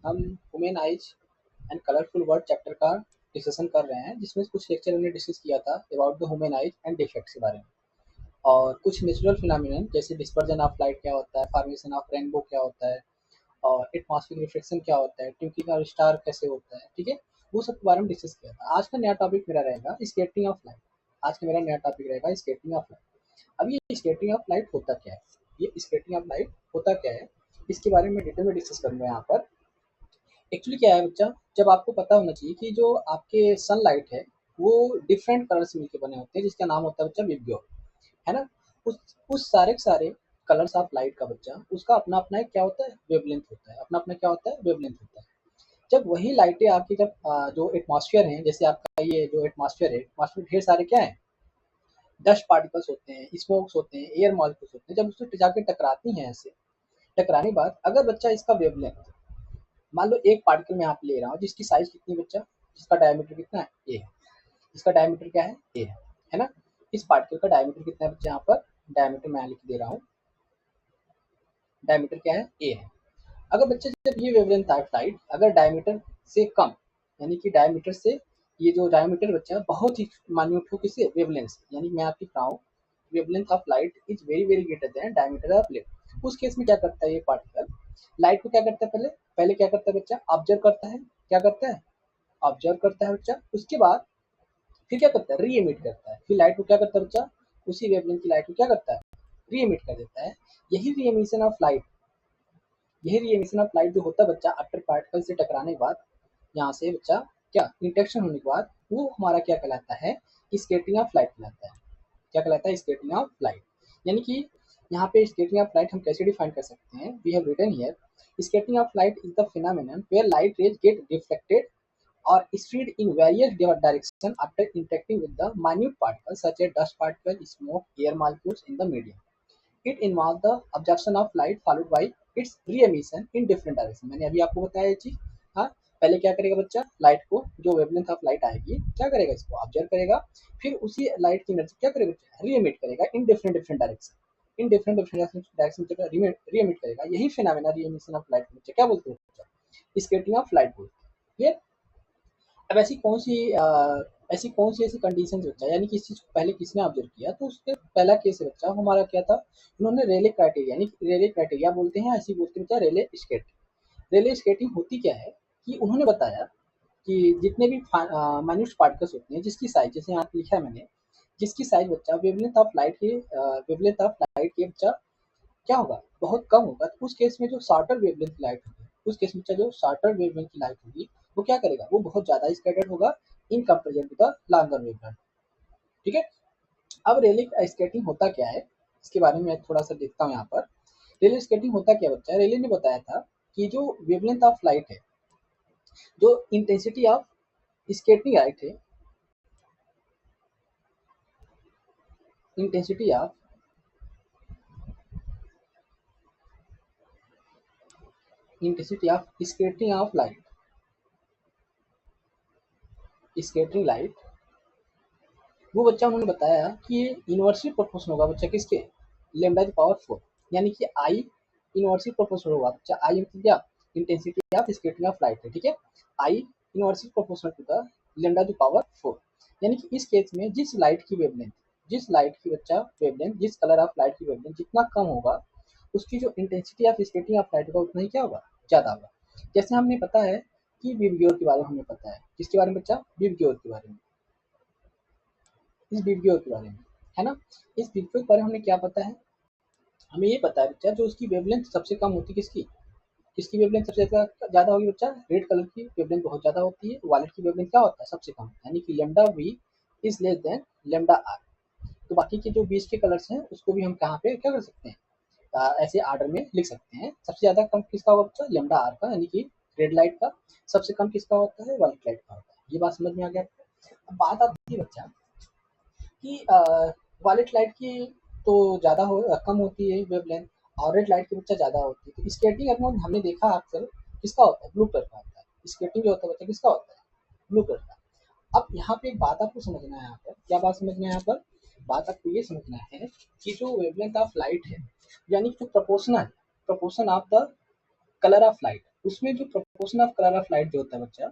हम women eyes and colourful word chapter का discussion कर रहे हैं, जिसमें कुछ लेक्चर हमने डिस्कस किया था about the women eyes and defects के बारे में, और कुछ नेचुरल फिनोमिनन जैसे डिस्पर्जन ऑफ लाइट क्या होता है, फॉर्मेशन ऑफ रेनबो क्या होता है, और एटमॉस्फेरिक रिफ्लेक्शन क्या होता है, ट्विंकलिंग ऑफ स्टार कैसे होता है, ठीक है। वो सब के बारे में डिस्कस किया था। आज का नया टॉपिक मेरा रहेगा स्कैटरिंग ऑफ लाइट। आज का मेरा नया टॉपिक रहेगा स्कैटरिंग ऑफ लाइट। अब ये स्कैटरिंग ऑफ लाइट होता क्या है, ये स्कैटरिंग ऑफ लाइट होता क्या है, इसके बारे में डिटेल में डिस्कस करूंगा यहाँ पर। एक्चुअली क्या है बच्चा, जब आपको पता होना चाहिए कि जो आपके सनलाइट है वो डिफरेंट कलर से मिलकर बने होते हैं, जिसका नाम होता है बच्चा विबग्योर, है ना। उस सारे के सारे कलर्स ऑफ लाइट का बच्चा उसका अपना अपना एक क्या होता है, वेवलेंथ होता है, अपना अपना क्या होता है, वेवलेंथ होता है। जब वही लाइटें आपकी जब जो एटमॉस्फेयर है, जैसे आपका ये जो एटमॉस्फेयर है, एटमॉस्फेयर ढेर सारे क्या है, डस्ट पार्टिकल्स होते हैं, स्मोक्स होते हैं, एयर मॉलिक्यूल्स होते हैं, जब उससे जाके टकराती हैं, ऐसे टकराने के बाद अगर बच्चा इसका वेवलेंथ, मान लो एक पार्टिकल मैं यहाँ पे ले रहा हूँ जिसकी साइज कितनी बच्चा, जिसका डायमीटर कितना है, ए है। इसका डायमीटर क्या है, ए है ना। इस पार्टिकल का डायमीटर कितना है बच्चा, यहाँ पर डायमीटर मैं लिख दे रहा हूँ, डायमीटर क्या है, ए है। अगर बच्चे जब ये वेवलेंथ है लाइट अगर डायमीटर से कम, यानी कि डायमीटर से, ये जो डायमीटर बच्चा बहुत ही मान्यूट हो, किससे, वेवलेंथ से, यानी मैं आपकी रहा हूँ wavelength of light is very very greater then diameter of length. उस केस में क्या करता है ये पार्टिकल, लाइट को क्या करता है, पहले पहले क्या करता है बच्चा, ऑब्जर्व करता है, क्या करता है, ऑब्जर्व करता है बच्चा। उसके बाद फिर क्या करता है, री एमिट करता है। फिर लाइट को क्या करता है बच्चा, उसी वेवलेंथ की लाइट को क्या करता है, री एमिट कर देता है। यही री एमिशन ऑफ लाइट, यही री एमिशन ऑफ लाइट जो होता है बच्चा आफ्टर पार्टिकल से टकराने के बाद, यहाँ से बच्चा क्या इंटरेक्शन होने के बाद, वो हमारा क्या कहलाता है, स्कैटरिंग ऑफ लाइट कहलाता है। क्या कहलाता है, स्कैटरिंग ऑफ लाइट। यानी कि यहाँ पे स्कैटरिंग ऑफ लाइट हम कैसे डिफाइन कर सकते हैं, we have written here, scattering of light is the phenomenon where light rays get reflected or spread in various directions after interacting with the minute particles such as dust particles, smoke, air molecules in the medium. It involves the absorption of light followed by its re-emission in different direction। मैंने अभी आपको बताया ये चीज। हाँ, पहले क्या करेगा बच्चा, लाइट को जो वेवलेंथ ऑफ लाइट आएगी क्या करेगा, इसको ऑब्जर्व करेगा, फिर उसी लाइट की एनर्जी क्या करेगा बच्चा, री एमिट करेगा in different different direction, in different different direction जब री एमिट करेगा, यही फिनोमेना री एमिशन ऑफ लाइट बच्चा क्या बोलते हैं बच्चा, स्कैटरिंग ऑफ लाइट बोलते हैं। अब ऐसी कौन सी ऐसी कंडीशन बच्चा, यानी कि इस चीज को पहले किसने ऑब्जर्व किया, तो उसके पहला केस है बच्चा हमारा क्या था, उन्होंने रेले क्राइटेरिया, यानी रेले क्राइटेरिया बोलते हैं, ऐसी बोलते हैं बच्चा रेले स्केटिंग। रेले स्केटिंग होती क्या है कि उन्होंने बताया कि जितने भी माइन्यूट पार्टिकल्स होते हैं जिसकी साइज, जैसे यहाँ पे लिखा है मैंने, जिसकी साइज बच्चा वेवलेंथ ऑफ लाइट के बच्चा क्या होगा, बहुत कम होगा, तो उस केस में जो शॉर्टर वेवलेंथ की लाइट होगी, उस केस में जो शॉर्टर वेवलेंथ की लाइट होगी वो क्या करेगा, वो बहुत ज्यादा स्कैटर्ड होगा in comparison to the longer wavelength, ठीक है। अब रेले स्केटिंग होता क्या है, इसके बारे में मैं थोड़ा सा देखता हूँ यहाँ पर। रेले स्केटिंग होता क्या बच्चा, रेले ने बताया था कि जो वेवलेंथ ऑफ लाइट है, जो इंटेंसिटी ऑफ स्केटिंग लाइट है, intensity of intensity of scattering of light, scattering light, वो बच्चा उन्होंने बताया कि ये इनवर्सली प्रोपोर्शनल होगा बच्चा किसके, लेमडा की पावर 4, यानी कि आई इनवर्सली प्रोपोर्शनल होगा बच्चा। आई मतलब क्या, intensity of scattering of light है, ठीक है। I inversely proportional to the lambda की पावर 4, यानी कि इस केस में जिस लाइट की वेवलेंथ, जिस लाइट की बच्चा वेवलेंथ, जिस कलर ऑफ लाइट की वेवलेंथ जितना कम होगा, उसकी जो intensity of scattering of light होगा उतना ही क्या होगा, ज़्यादा होगा। जैसे हमने पता है कि विबग्योर के बारे में हमें पता है, किसके बारे में बच्चा, विबग्योर के बारे में, इस वीडियो के बारे में, है ना। इस वीडियो के बारे में हमें क्या पता है, हमें ये पता है बच्चा जो उसकी वेवलेंथ सबसे कम होती है, किसकी, किसकी वेवलेंथ सबसे ज़्यादा होगी बच्चा, रेड कलर की वेवलेंथ बहुत ज़्यादा होती है, वायलेट की वेवलेंथ क्या होता है, सबसे कम, यानी कि lambda V is less than lambda R. तो बाकी के जो 20 के कलर्स हैं उसको भी हम कहाँ पे क्या कर सकते हैं, ऐसे आर्डर में लिख सकते हैं। सबसे ज़्यादा कम किसका होगा बच्चा, लेमडा आर का, यानी कि रेड लाइट का। सबसे कम किसका होता है, वाइट लाइट का होता है। ये बात समझ में आ गया आपको। अब बात आती है बच्चा कि वायलेट लाइट की तो ज़्यादा कम होती है वेवलेंथ, और रेड लाइट की बच्चा ज़्यादा होती है। तो स्केटिंग एटमॉस हमने देखा अक्सर किसका होता है, ब्लू कलर का होता है। स्केटिंग जो होता है बच्चा किसका होता है, ब्लू कलर का। अब यहाँ पे एक बात आपको समझना है, यहाँ पर क्या बात समझना है, यहाँ पर बात आपको ये समझना है कि जो वेवलेंथ ऑफ लाइट है, यानी जो proportional proportion of the colour of light, उसमें जो proportion of colour of light जो होता है बच्चा,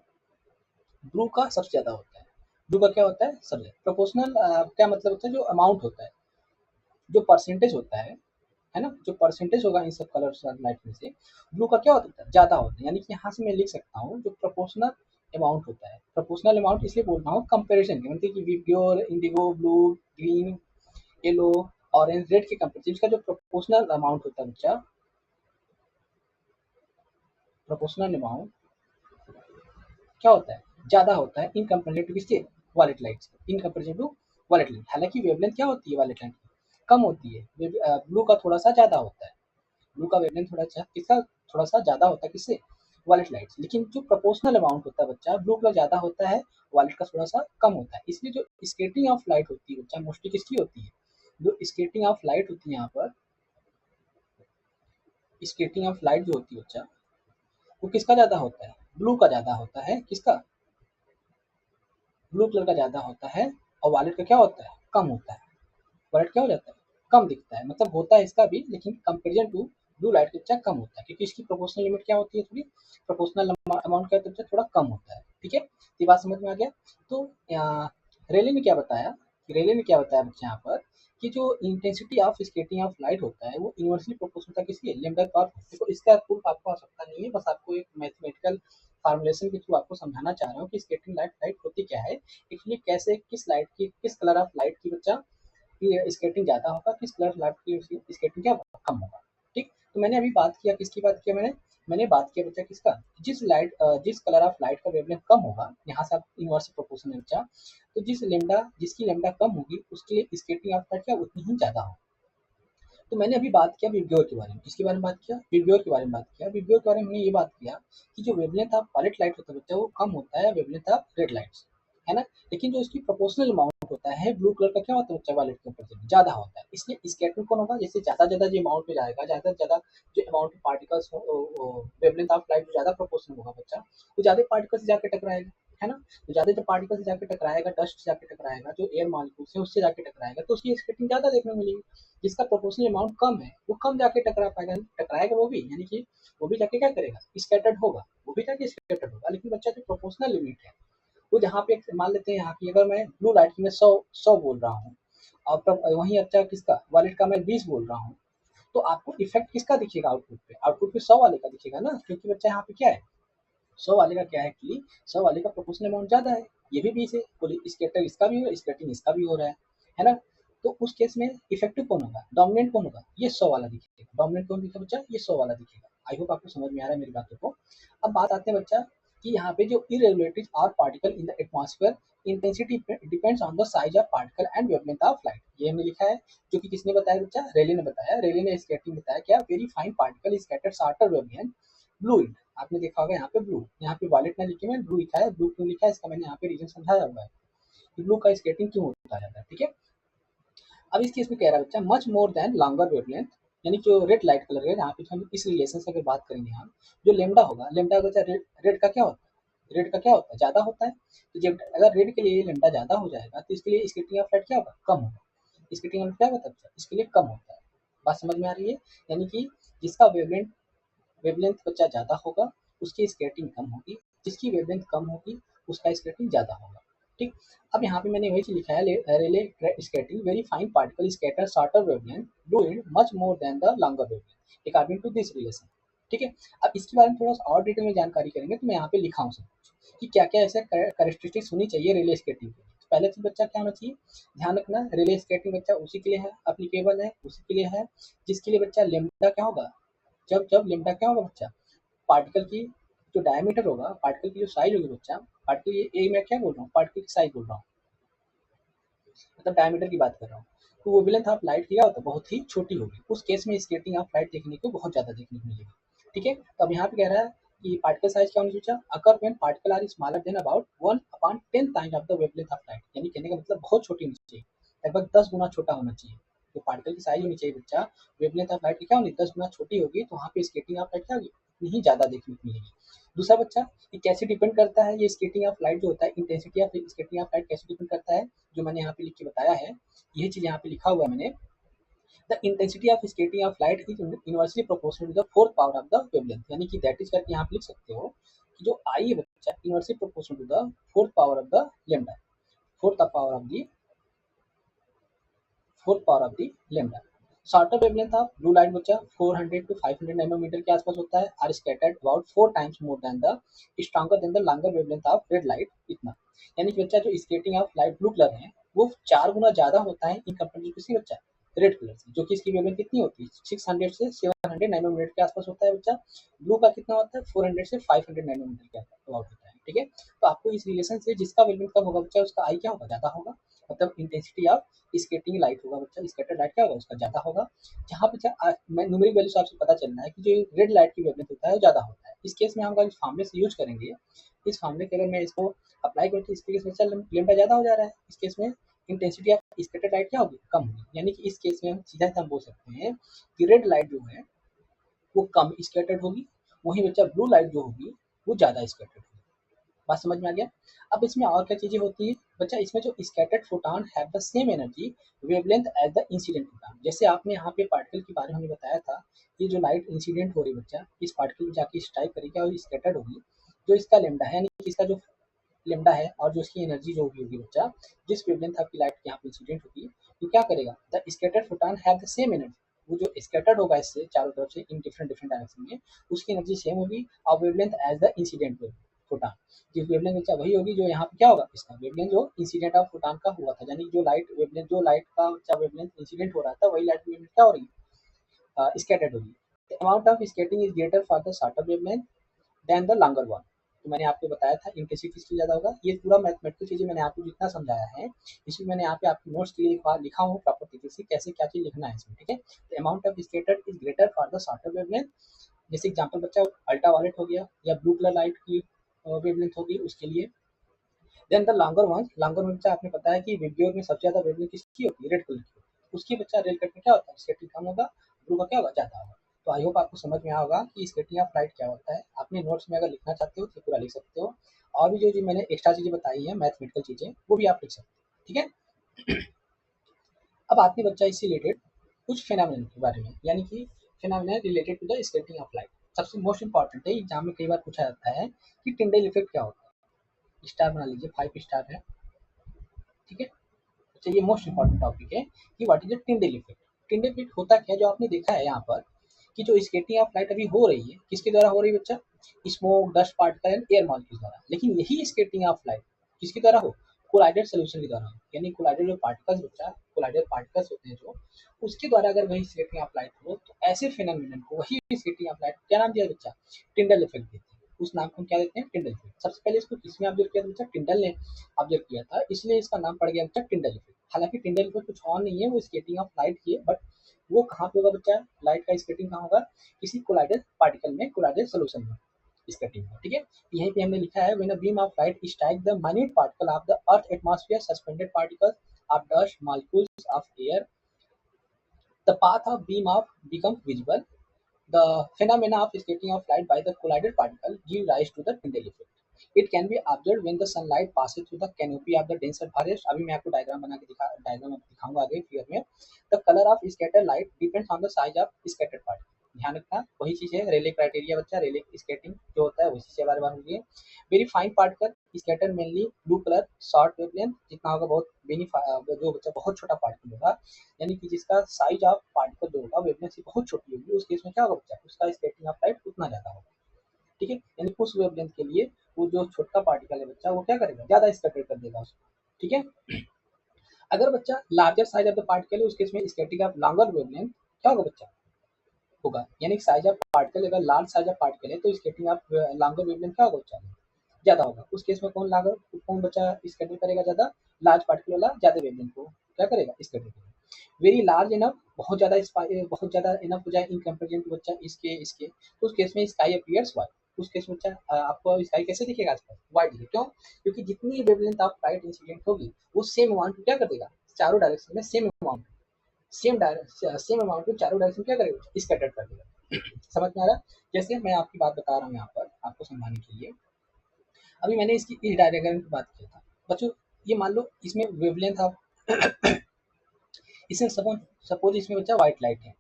ब्लू का सबसे ज़्यादा होता है। ब्लू का क्या होता है? सबसे प्रोपोर्शनल क्या मतलब होता है? जो अमाउंट होता है, जो परसेंटेज होता है ना? जो परसेंटेज होगा इन सब कलर्स ऑफ लाइट में से, ब्लू का क्या होता है? ज़्यादा होता है। यानी कि यहाँ से मैं लिख सकता हूँ जो प्रोपोर्शनल अमाउंट होता है। प्रोपोर्शनल अमाउंट इसलिए बोल रहा हूँ कंपैरिजन के, मतलब कि VIBGYOR, Indigo, blue, green, yellow, orange, red के कंपैरिजन इसका जो प्रोपोर्शनल अमाउंट होता है बच्चा, प्रोपोर्शनल अमाउंट क्या होता है? ज़्यादा होता है इन कंपेरिजन टू किसके? वायलेट लाइट से, in comparison to violet light. हालाँकि वेवलेंथ क्या होती है वायलेट लाइट की? कम होती है। ब्लू का थोड़ा-सा ज़्यादा होता है। ब्लू का वेवलेंथ थोड़ा-सा किसका? थोड़ा-सा ज़्यादा होता है किससे? वायलेट लाइट से। लेकिन जो प्रोपोर्शनल अमाउंट होता है बच्चा, ब्लू का ज़्यादा होता है, वायलेट का थोड़ा-सा कम होता है। इसलिए जो स्कैटरिंग ऑफ लाइट होती है बच्चा, मोस्टली किसकी होती है? जो स्कैटरिंग ऑफ लाइट होती है यहाँ पर, स्कैटरिंग ऑफ लाइट जो होती है बच्चा, वो किसका ज़्यादा होता है? ब्लू का ज़्यादा होता है। किसका? ब्लू कलर का ज़्यादा होता है। और वायलेट का क्या होता है? कम होता है। वायलेट क्या हो जाता है? कम दिखता है। मतलब होता है इसका भी, लेकिन कंपेरिजन टू ब्लू लाइट के बच्चा कम होता है, क्योंकि इसकी प्रोपोर्शनल लिमिट क्या होती है? थोड़ी प्रोपोर्शनल अमाउंट क्या होता है बच्चा? थोड़ा कम होता है। ठीक है, ये बात समझ में आ गया। तो रेले ने क्या बताया, रेले ने क्या बताया बच्चा यहाँ पर, कि जो intensity of scattering of light होता है वो इनवर्सली प्रोपोर्शनल था किसके? Lambda power. देखो इसका प्रूफ आपको आवश्यकता नहीं है, बस आपको एक मैथमेटिकल फॉर्मुलेशन के थ्रू आपको समझाना चाह रहा हूँ कि स्कैटरिंग लाइट लाइट होती क्या है, एक्चुअली कैसे, किस लाइट की, किस कलर ऑफ लाइट की बच्चा की स्केटिंग ज़्यादा होगा, किस कलर लाइट की स्केटिंग क्या होगा? कम होगा। ठीक, तो मैंने अभी बात किया, किसकी बात किया मैंने? मैंने बात किया बच्चा किसका? जिस कलर ऑफ लाइट का वेवलेंथ कम होगा, यहाँ से आप इनवर्स प्रोपोर्शन है बच्चा, तो जिसकी लेमडा कम होगी उसके लिए स्केटिंग ऑफ लाइट क्या उतनी ही ज़्यादा होगी। तो मैंने अभी बात किया विबग्योर के बारे में। किसके बारे में बात किया? विबग्योर के बारे में बात किया। विबग्योर के बारे में हमने ये बात किया कि जो वेवलेंथ ऑफ वायलेट लाइट होता है बच्चा, वो कम होता है वेवलेंथ ऑफ रेड लाइट से, है ना? लेकिन जो इसकी प्रोपोर्शनल अमाउंट होता है ब्लू कलर का क्या होता है बच्चा? वायलेट के ऊपर ज़्यादा होता है। इसलिए स्कैटरिंग कौन होगा? जैसे ज़्यादा जो अमाउंट में जाएगा, ज़्यादा से ज़्यादा जो amount of particles wavelength of light जो ज़्यादा प्रोपोर्शनल होगा बच्चा, वो ज़्यादा पार्टिकल से जाकर टकराएगा, है ना? तो ज़्यादा जब पार्टिकल से जाकर टकराएगा, डस्ट से जाकर टकराएगा, जो एयर मॉलिक्यूल्स है उससे जाकर टकराएगा, तो उसकी स्कैटरिंग ज़्यादा देखने को मिलेगी। जिसका प्रोपोर्शनल अमाउंट कम है वो कम जाके टकरा पाएगा, टकराएगा वो भी, यानी कि वो भी जाके क्या करेगा? स्कैटर्ड होगा, वो भी जाके स्कैटर्ड होगा। लेकिन बच्चा जो प्रोपोर्शनल लिमिट है वो जहाँ पे मान लेते हैं यहाँ की, अगर मैं ब्लू लाइट की मैं 100 बोल रहा हूँ और तब वहीं अच्छा किसका वायलेट का मैं 20 बोल रहा हूँ, तो आपको इफेक्ट किसका दिखेगा आउटपुट पे? आउटपुट पे 100 वाले का दिखेगा ना, क्योंकि बच्चा यहाँ पे क्या है, 100 वाले का क्या है कि 100 वाले का प्रोपोर्शनल अमाउंट ज़्यादा है। ये भी 20 है, बोले स्कैटर इसका भी हो रहा है, स्कैटरिंग इसका भी हो रहा है ना? तो उस केस में इफेक्टिव कौन होगा? डोमिनेंट कौन होगा? ये 100 वाला दिखेगा। डोमिनेंट कौन दिखेगा बच्चा? ये 100 वाला दिखेगा। आई होप आपको समझ में आ रहा है मेरी बातों को। अब बात आते हैं बच्चा कि यहाँ पे जो irregularities are particle in the atmosphere, intensity depends on the size of particle and wavelength of light. ये हमने लिखा है, जो कि किसने बताया बच्चा? रेले ने बताया। रेले ने स्कैटरिंग बताया क्या? Very fine particle scattered shorter wavelength blue int. आपने देखा होगा यहाँ पे ब्लू, यहाँ पे वॉलेट ना लिखे मैंने ब्लू लिखा है। ब्लू क्यों लिखा है इसका मैंने यहाँ पे रीजन समझाया हुआ है कि ब्लू का स्केटिंग क्यों होता है। ठीक है, अब इस केस में कह रहा है बच्चा much more then longer wavelength, यानी जो रेड लाइट कलर है, यहाँ पे हम इस रिलेशन से अगर बात करेंगे हम, जो लेमडा होगा, लेमडा बच्चा रेड, रेड का क्या होता है? रेड का क्या होता है? ज़्यादा होता है। तो जब अगर रेड के लिए लेमडा ज़्यादा हो जाएगा तो इसके लिए स्केटिंग ऑफ लाइट क्या होगा? कम होगा। स्केटिंग ऑफ क्या होता है? इसके लिए कम होता है। बात समझ में आ रही है? यानी कि जिसका वेवलेंथ बच्चा ज़्यादा होगा उसकी स्केटिंग कम होगी, जिसकी वेवलेंथ कम होगी उसका स्केटिंग ज़्यादा होगा। ठीक, अब यहाँ पे मैंने वही चीज़ लिखा है, Rayleigh scattering very fine particle scatter shorter wavelength blue and much more than the longer wavelength according to this relation. ठीक है, अब इसके बारे में थोड़ा सा और डिटेल में जानकारी करेंगे, तो मैं यहाँ पे लिखा हूँ सब कुछ कि क्या क्या ऐसे कैरेक्टरिस्टिक्स होनी चाहिए रेले स्केटिंग के लिए। तो पहले तो बच्चा क्या होना चाहिए, ध्यान रखना, रिले स्केटिंग बच्चा उसी के लिए है, अप्लीकेबल है, उसी के लिए है जिसके लिए बच्चा लेमडा क्या होगा, जब जब लेमडा क्या होगा बच्चा, पार्टिकल की जो डायमीटर होगा, पार्टिकल की जो साइज होगी बच्चा, पार्टिकल ये ए मैं क्या बोल रहा हूँ, पार्टिकल की साइज बोल रहा हूँ, मतलब डायमीटर की बात कर रहा हूँ, तो वो वेवलेंथ ऑफ लाइट क्या होता है, बहुत ही छोटी होगी। उस केस में स्केटिंग ऑफ लाइट देखने को बहुत ज़्यादा देखने को मिलेगी। ठीक है, तो अब यहाँ पे कह रहा है कि पार्टिकल साइज क्या होना चाहिए, occur when particle are smaller than about 1/10 times of the wavelength of light, यानी कहने का मतलब बहुत छोटी होनी चाहिए, लगभग 10 गुना छोटा होना चाहिए। तो पार्टिकल की साइज होनी चाहिए बच्चा, वेवलेंथ ऑफ लाइट की क्या होनी, 10 गुना छोटी होगी, तो वहाँ पे स्केटिंग ऑफ लाइट क्या होगी, उतनी ही ज़्यादा देखने को मिलेगी। दूसरा बच्चा, ये कैसे डिपेंड करता है, ये स्केटिंग ऑफ लाइट जो होता है, intensity of scattering of light कैसे डिपेंड करता है, जो मैंने यहाँ पे लिख के बताया है, यही चीज़ यहाँ पे लिखा हुआ है मैंने the intensity of scattering of light is inversely proportional to the fourth power of the wavelength, यानी कि दैट इज करके यहाँ पे लिख सकते हो कि जो आई है बच्चा inversely proportional to the fourth power of the lambda, fourth power of the fourth power of the lambda. Shorter wavelength of blue light बच्चा 400 to 500 नैनोमीटर के आसपास होता है, are scattered about 4 times more than the stronger than the longer wavelength of red light, इतना। यानी कि बच्चा जो scattering of light blue colour है वो 4 गुना ज्यादा होता है इन कंपेयर टू किसी बच्चा रेड कलर से, जो कि इसकी वेवलेंथ कितनी होती है 600 से 700 नैनोमीटर के आसपास होता है बच्चा। ब्लू का कितना होता है 400 से 500 नैनोमीटर के आसपास होता है, ठीक है। तो आपको इस रिलेशन से जिसका वेवलेंथ कम होगा बच्चा उसका आई क्या होगा, ज्यादा होगा, मतलब इंटेंसिटी ऑफ स्केटिंग लाइट होगा बच्चा, स्कैटर लाइट क्या होगा उसका ज्यादा होगा। जहाँ पे मैं न्यूमेरिक वैल्यू से आपसे पता चलना है कि जो रेड लाइट की वेवलेंथ होता है वो ज्यादा होता है। इस केस में हम अगर इस फार्मूले से यूज करेंगे, इस फार्मूले के अगर मैं इसको अप्लाई करती हूँ, इस केस में चल लेमडा ज्यादा हो जा रहा है, इस केस में इंटेंसिटी ऑफ स्कैटर लाइट क्या होगी, कम होगी। यानी कि इस केस में हम सीधा हम बोल सकते हैं कि रेड लाइट जो है वो कम स्कैटर्ड होगी, वहीं बच्चा ब्लू लाइट जो होगी वो ज्यादा स्कैटर्ड होगी। बात समझ में आ गया। अब इसमें और क्या चीजें होती है बच्चा, इसमें जो scattered photon have the same energy wavelength as the incident photon. जैसे आपने यहाँ पे पार्टिकल के बारे में हमें बताया था, ये जो लाइट इंसिडेंट हो रही है बच्चा, इस पार्टिकल में जाके स्ट्राइक करेगी और स्कैटर्ड होगी, जो इसका लेमडा है, यानी कि इसका जो लेमडा है और जो इसकी एनर्जी जो भी होगी बच्चा, जिस वेवलेंथ आपकी लाइट यहाँ पे इंसिडेंट होगी, तो क्या करेगा, the scattered photon have the same energy. वो जो स्कैटर्ड होगा इससे चारों तरफ से इन डिफरेंट डिफरेंट डायरेक्शन में, उसकी एनर्जी सेम होगी और wavelength as the incident photon, जो वेवलेंथ बच्चा वही होगी जो यहाँ पे क्या होगा, इसका वेवलेंथ जो इंसिडेंट ऑफ फोटॉन का हुआ था, यानी जो लाइट वेवलेंथ, जो लाइट का बच्चा वेवलेंथ इंसिडेंट हो रहा था वही लाइट वेवलेंथ क्या हो रही है, स्कैटर्ड होगी। The amount of scattering is greater for the shorter wavelength then the longer one. तो मैंने आपको बताया था इंटेंसिटी किसकी ज्यादा होगा, ये पूरा मैथमेटिकल चीजें मैंने आपको जितना समझाया है, इसमें मैंने यहाँ पे आपके नोट्स के लिए लिखा हूँ प्रॉपर तरीके से कैसे क्या चीज लिखना है इसमें, ठीक है। The amount of scattered is greater for the shorter wavelength, जैसे एग्जांपल बच्चा अल्ट्रा वायलेट हो गया या ब्लू कलर लाइट की वेवलेंथ होगी उसके लिए। देन द लॉन्गर वन बच्चा आपने पता है कि वीडियो में सबसे ज्यादा वेवलेंथ किसकी होती है, रेड कलर की। उसकी बच्चा रेड कट में क्या होता है, स्कैटरिंग कम होगा, ब्लू का क्या होगा, ज्यादा होगा। तो आई होप आपको समझ में आया होगा कि स्कैटरिंग ऑफ लाइट क्या होता है। अपने नोट्स में अगर लिखना चाहते हो तो पूरा लिख सकते हो, और भी जो मैंने एक्स्ट्रा चीजें बताई है मैथमेटिकल चीजें वो भी आप लिख सकते हो, ठीक है। अब आते हैं बच्चा इससे रिलेटेड कुछ फिनोमेनन के बारे में, यानी कि phenomenon related to the scattering of light. सबसे मोस्ट इंपॉर्टेंट है, एग्जाम में कई बार पूछा जाता है कि टिंडल इफेक्ट क्या होता है। स्टार बना लीजिए, 5 स्टार है, ठीक है। अच्छा, ये मोस्ट इंपॉर्टेंट टॉपिक है कि what is the Tyndall effect. Tyndall effect होता क्या है, जो आपने देखा है यहाँ पर कि जो स्केटिंग ऑफ लाइट अभी हो रही है किसके द्वारा हो रही है बच्चा, smoke, dust particle and air molecules द्वारा। लेकिन यही स्केटिंग ऑफ लाइट किसके द्वारा हो, कोलाइडेड सोल्यूशन के द्वारा हो, यानी कोलाइडेड जो पार्टिकल्स बच्चा, कोलाइडेड पार्टिकल्स होते हैं जो, उसके द्वारा अगर वही स्केटिंग ऑफ लाइट हो तो ऐसे फिनोमेनन को वही स्केटिंग ऑफ लाइट क्या नाम दिया बच्चा, टिंडल इफेक्ट देते हैं। उस नाम को हम क्या देते हैं, टिंडल इफेक्ट। सबसे पहले इसको किसने ऑब्जर्व किया था बच्चा, टिंडल ने ऑब्जर्व किया था, इसलिए इसका नाम पड़ गया बच्चा टिंडल इफेक्ट। हालांकि टिंडल इफेक्ट कुछ और नहीं है, वो स्केटिंग ऑफ लाइट की है, बट वो कहाँ पे होगा बच्चा, लाइट का स्केटिंग कहाँ होगा, किसी कोलाइडेड पार्टिकल में, कोलाइडेड सोल्यूशन में स्केटिंग होगा, ठीक है। यहीं पे हमने लिखा है when a beam of light strike the minute particle of the earth atmosphere suspended particles of dust molecules of air, the path of beam of become visible. The phenomena of scattering of light by the collided particle give rise to the Tyndall effect. It can be observed when the sunlight passes through the canopy of the denser forest. अभी मैं आपको diagram बना के diagram दिखाऊंगा आगे figure में। The color of scattered light depends on the size of scattered particle. ध्यान रखना, वही चीज है रेले क्राइटेरिया बच्चा, रेले स्केटिंग जो होता है उसी से बारे बार होगी। Very fine particle scatter mainly blue colour short wavelength, जितना होगा बहुत जो बच्चा बहुत छोटा पार्टिकल होगा, यानी कि जिसका साइज ऑफ पार्टिकल जो होगा वेवलेंथ से बहुत छोटी होगी, उस केस में क्या होगा बच्चा, उसका स्कैटरिंग ऑफ लाइट उतना ज्यादा होगा, ठीक है। यानी उस वेवलेंथ के लिए वो जो छोटा पार्टिकल है बच्चा वो क्या करेगा, ज्यादा स्कैटर कर देगा उसको, ठीक है। अगर बच्चा larger size of the particle है उस केस में स्कैटरिंग ऑफ लॉन्गर वेवलेंथ क्या होगा बच्चा, होगा। यानी साइज ऑफ पार्टिकल अगर लार्ज साइज ऑफ पार्टिकल है तो स्कैटरिंग ऑफ लॉन्गर वेवलेंथ क्या होगा बच्चा, ज्यादा होगा। उस केस में कौन बच्चा स्कैटर करेगा ज्यादा, लार्ज पार्टिकल वाला ज्यादा वेवलेंथ को क्या करेगा, स्कैटर करेगा। वेरी लार्ज इनफ, बहुत ज्यादा इनफ हो जाए इन कंपेरिजन टू बच्चा इसके तो उस केस में स्काई अपीयर्स व्हाइट। उस केस में बच्चा आपको स्काई कैसे दिखेगा आसपास, व्हाइट दिखेगा। क्यों, क्योंकि जितनी वेवलेंथ ऑफ लाइट इंसिडेंट होगी वो सेम अमाउंट क्या कर देगा, चारों डायरेक्शन में सेम अमाउंट को चारों डायरेक्शन क्या करेगा, स्कैटर कर देगा। समझ में आ रहा है। जैसे मैं आपकी बात बता रहा हूँ यहाँ पर आपको समझाने के लिए, अभी मैंने इसकी इस डायग्राम की बात किया था बच्चों, ये मान लो इसमें वेवलेंथ ऑफ इसमें सपोज इसमें बच्चा व्हाइट लाइट है,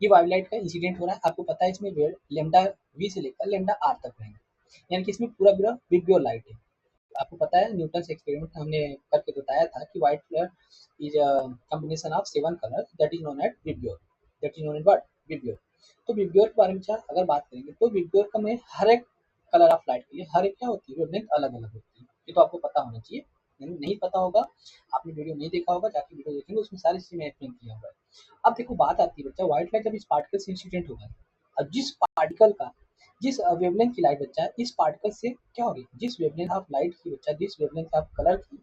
ये व्हाइट लाइट का इंसिडेंट हो रहा है, आपको पता है इसमें लेमडा वी से लेकर लेमडा आर तक रहेंगे, यानी कि इसमें पूरा पूरा विबग्योर लाइट है। आपको पता है न्यूटन से एक्सपेरिमेंट हमने करके बताया था कि white colour is a combination of 7 colour that is known at VIBGYOR, that is known at what VIBGYOR. तो विबग्योर के बारे में अगर बात करेंगे तो विबग्योर का में हर एक कलर ऑफ लाइट के लिए हर एक क्या होती है वेवलेंथ अलग अलग होती है, ये तो आपको पता होना चाहिए। नहीं पता होगा, आपने वीडियो नहीं देखा होगा, जाके वीडियो देखेंगे उसमें सारी चीजें एक्सप्लेन किया हुआ है। अब देखो बात आती है बच्चा व्हाइट लाइट जब इस पार्टिकल से इंसिडेंट होगा, अब जिस पार्टिकल का जिस वेवलेंथ की लाइट बच्चा इस पार्टिकल से क्या होगी, जिस वेवलेंथ ऑफ लाइट की बच्चा जिस वेवलेंथ ऑफ कलर की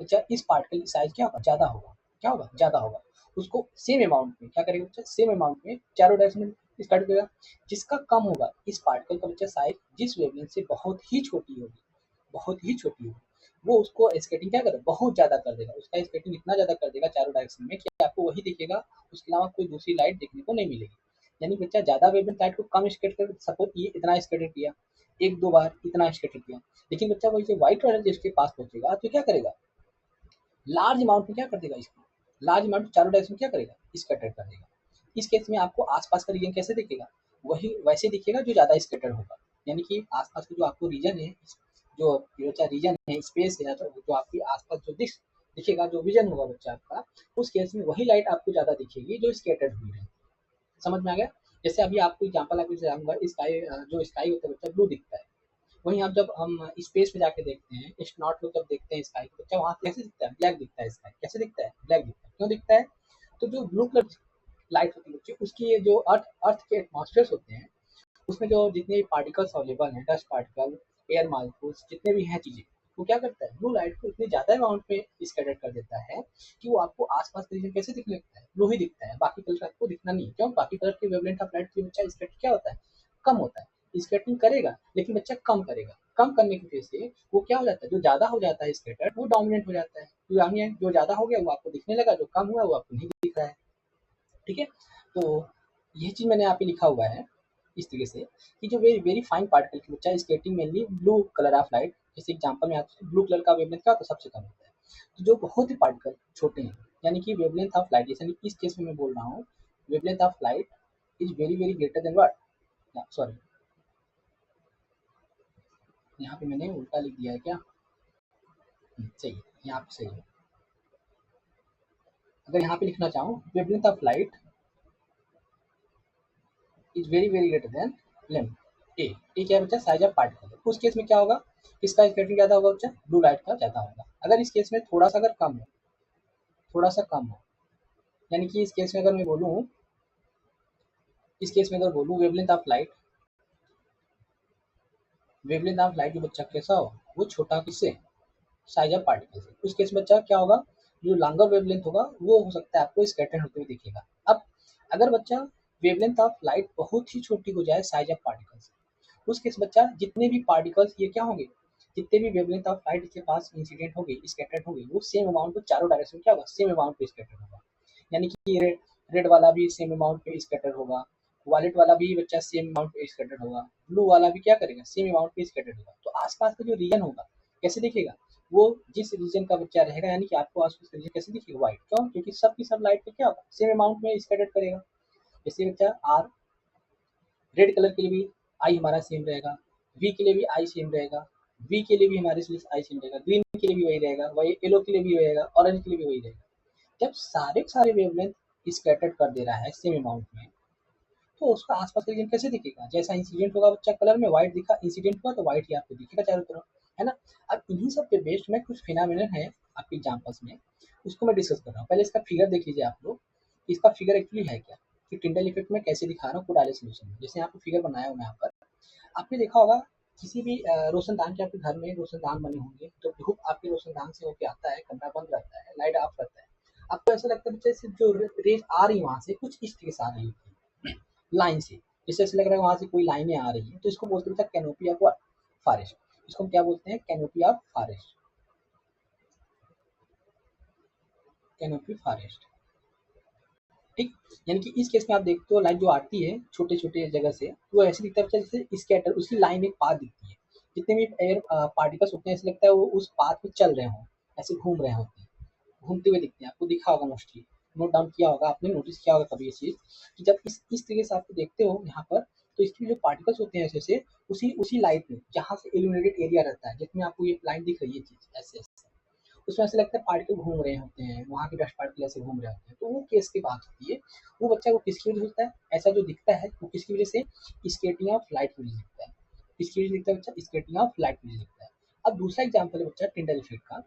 बच्चा इस पार्टिकल की साइज क्या होगा, ज्यादा होगा, क्या होगा, ज्यादा होगा। उसको सेम अमाउंट में क्या करेगा बच्चा, सेम अमाउंट में चारों डायरेक्शन में इसका देगा। जिसका कम होगा इस पार्टिकल का बच्चा साइज जिस वेवलेंथ से बहुत ही छोटी होगी, बहुत ही छोटी होगी, वो उसको स्केटिंग क्या करेगा, बहुत ज्यादा कर देगा, उसका स्केटिंग इतना ज्यादा कर देगा चारों डायरेक्शन में कि आपको वही दिखेगा, उसके अलावा कोई दूसरी लाइट देखने को नहीं मिलेगी। यानी बच्चा ज्यादा वेवलेंथ लाइट को कम स्केट कर, सपोज ये इतना स्केटर किया, एक दो बार इतना स्केटर किया, लेकिन बच्चा वही जो व्हाइट वाला जिसके पास पहुंचेगा तो क्या करेगा, लार्ज अमाउंट में क्या कर देगा, इसको लार्ज अमाउंट चारों डायरेक्शन में क्या करेगा, स्कैटर कर देगा। इस केस में आपको आसपास का रीजन कैसे दिखेगा, वही वैसे दिखेगा जो ज्यादा स्कैटर होगा। यानी कि आसपास का जो आपको रीजन है, जो बच्चा रीजन है स्पेस है, तो जो आपके आसपास जो दिखेगा, जो विजन होगा बच्चा आपका, उस केस में वही लाइट आपको ज्यादा दिखेगी जो स्कैटर्ड हुई है। समझ में आ गया। जैसे अभी आपको एग्जाम्पल आपको जाऊंगा, स्काई जो स्काई होता है बच्चा ब्लू दिखता है, वहीं आप जब हम स्पेस में जाके देखते हैं, एस्ट्रोनॉट लोग जब देखते हैं स्काई को, बच्चा वहाँ कैसे दिखता है, ब्लैक दिखता है स्काई, कैसे दिखता है, ब्लैक दिखता है, क्यों दिखता है, तो जो ब्लू कलर लाइट होती है बच्चे, उसकी ये जो अर्थ के एटमॉस्फेयर होते हैं, उसमें जो जितने भी पार्टिकल्स अवेलेबल हैं, डस्ट पार्टिकल, एयर मालिक्यूल्स, जितने भी हैं चीजें, वो क्या करता है, ब्लू लाइट को इतनी ज्यादा अमाउंट में स्कैटर कर देता है कि वो आपको आसपास का रीजन कैसे दिखने लगता है, ब्लू ही दिखता है, बाकी कलर आपको दिखना नहीं। क्यों, बाकी कलर की वेवलेंथ ऑफ लाइट की बच्चा स्कैटर क्या होता है, कम होता है, स्कैटरिंग करेगा लेकिन बच्चा कम करेगा, कम करने की वजह से वो क्या हो जाता है, जो ज्यादा हो जाता है स्कैटर वो डोमिनेंट हो जाता है, जो ज्यादा हो गया वो आपको दिखने लगा, जो कम हुआ वो आपको नहीं दिख रहा है। ठीक है, तो यह चीज मैंने यहाँ पे लिखा हुआ है इस तरीके से कि जो वेरी वेरी फाइन पार्टिकल की बच्चा skating mainly blue colour of light, जैसे एग्जांपल में आता है ब्लू कलर का वेवलेंथ क्या होता है, सबसे कम होता है। तो जो बहुत ही पार्टिकल छोटे हैं, यानी कि वेवलेंथ ऑफ लाइट, जैसे इस केस में मैं बोल रहा हूँ, wavelength of light is very very greater then what, sorry यहाँ पे मैंने उल्टा लिख दिया है क्या, सही है, यहाँ पे सही है। अगर यहाँ पे लिखना चाहूँ wavelength of light is very very greater than length a, a क्या बच्चा, साइज ऑफ पार्टिकल। उस केस में क्या होगा, किसका स्कैटरिंग ज्यादा होगा बच्चा, ब्लू लाइट का ज्यादा होगा। अगर इस केस में थोड़ा सा अगर कम हो, थोड़ा सा कम हो, यानी कि इस केस में अगर मैं बोलूँ, इस केस में अगर बोलूँ wavelength of light, wavelength of light जो बच्चा कैसा हो, वो छोटा किससे, साइज ऑफ पार्टिकल से। उस केस में बच्चा क्या होगा, जो लॉन्गर वेवलेंथ होगा वो हो सकता है आपको स्कैटर्ड होते हुए दिखेगा। अब अगर बच्चा वेवलेंथ ऑफ लाइट बहुत ही छोटी हो जाए साइज ऑफ पार्टिकल से, उस केस बच्चा जितने भी पार्टिकल्स ये क्या होंगे, जितने भी वेवलेंथ ऑफ लाइट के पास इंसिडेंट होगी, स्कैटर्ड होगी, वो सेम अमाउंट में चारों डायरेक्शन में क्या होगा, सेम अमाउंट में स्कैटर्ड होगा। यानी कि रेड रेड वाला भी सेम अमाउंट पे स्कैटर्ड होगा, वायलेट वाला भी बच्चा सेम अमाउंट पे स्कैटर्ड होगा, ब्लू वाला भी क्या करेगा, सेम अमाउंट पे स्कैटर्ड होगा। तो आसपास का जो रीजन होगा कैसे दिखेगा, वो जिस रीजन का बच्चा रहेगा, यानी कि आपको आसपास का रीजन कैसे दिखेगा, व्हाइट। क्यों, क्योंकि सब की सब लाइट पे क्या होगा, सेम अमाउंट में स्कैटर्ड करेगा। जैसे बच्चा आर, रेड कलर के लिए भी आई हमारा सेम रहेगा, वी के लिए भी आई सेम रहेगा, वी के लिए भी हमारे आई सेम रहेगा, ग्रीन के लिए भी वही रहेगा, वही येलो के लिए भी वही रहेगा, ऑरेंज के लिए भी वही रहेगा। जब सारे सारे वेवलेंथ स्कैटर्ड कर दे रहा है सेम अमाउंट में, तो उसका आसपास का रीजन कैसे दिखेगा, जैसा इंसिडेंट होगा बच्चा कलर में व्हाइट दिखा, इंसिडेंट हुआ तो व्हाइट ही आपको दिखेगा चारों तरफ, है ना। अब इन्हीं सब पे बेस्ड में कुछ फिनोमिनन है आपके एग्जांपल्स में, उसको मैं डिस्कस कर रहा हूँ। पहले इसका फिगर देख लीजिए आप लोग, इसका फिगर एक्चुअली है क्या, कि टिंडल इफेक्ट में कैसे दिखा रहा हूँ कोडाले सोल्यूशन में। जैसे यहाँ पे फिगर बनाया हूँ मैं यहाँ पर, आपने देखा होगा किसी भी रोशनदान के आपके घर में रोशनदान बने होंगे, तो धूप आपके रोशनदान से होके आता है, कमरा बंद रहता है, लाइट ऑफ रहता है, आपको ऐसा लगता है जैसे जो रेज आ रही है वहां से कुछ इस तरीके से आ रही है, लाइन से, जैसे ऐसे लग रहा है वहां से कोई लाइनें आ रही है, तो इसको बोलते हैं कैनोपी ऑफ फॉरेस्ट। इसको हम क्या बोलते हैं, canopy of forest, canopy forest. ठीक, यानी कि इस केस में आप देखते हो लाइट जो आती है छोटे छोटे जगह से, वो ऐसे दिखता है जैसे स्कैटर, उसकी लाइन एक पाथ दिखती है, जितने भी एयर पार्टिकल्स होते हैं ऐसे लगता है वो उस पाथ पे चल रहे हों, ऐसे घूम रहे होते हैं, घूमते हुए दिखते हैं, आपको दिखा होगा मोस्टली। नोट डाउन किया होगा आपने, नोटिस किया होगा कभी ये चीज़ कि जब इस तरीके से आप देखते हो यहाँ पर, तो इसके जो पार्टिकल्स होते हैं ऐसे-ऐसे, उसी उसी लाइट में जहाँ से इल्यूमिनेटेड एरिया रहता है, जिसमें आपको ये लाइन दिख रही है चीज़ ऐसे-ऐसे, उसमें ऐसा लगता है पार्टिकल घूम रहे होते हैं, वहाँ के डस्ट पार्टिकल ऐसे घूम रहे होते हैं, तो वो केस की बात होती है। वो बच्चा वो किसकी वजह से होता है, ऐसा जो दिखता है वो किसकी वजह से, स्कैटरिंग ऑफ लाइट की वजह से दिखता है। किसकी वजह से दिखता है बच्चा, स्कैटरिंग ऑफ लाइट की वजह से दिखता है। अब दूसरा एग्जाम्पल है बच्चा टिंडल इफेक्ट का,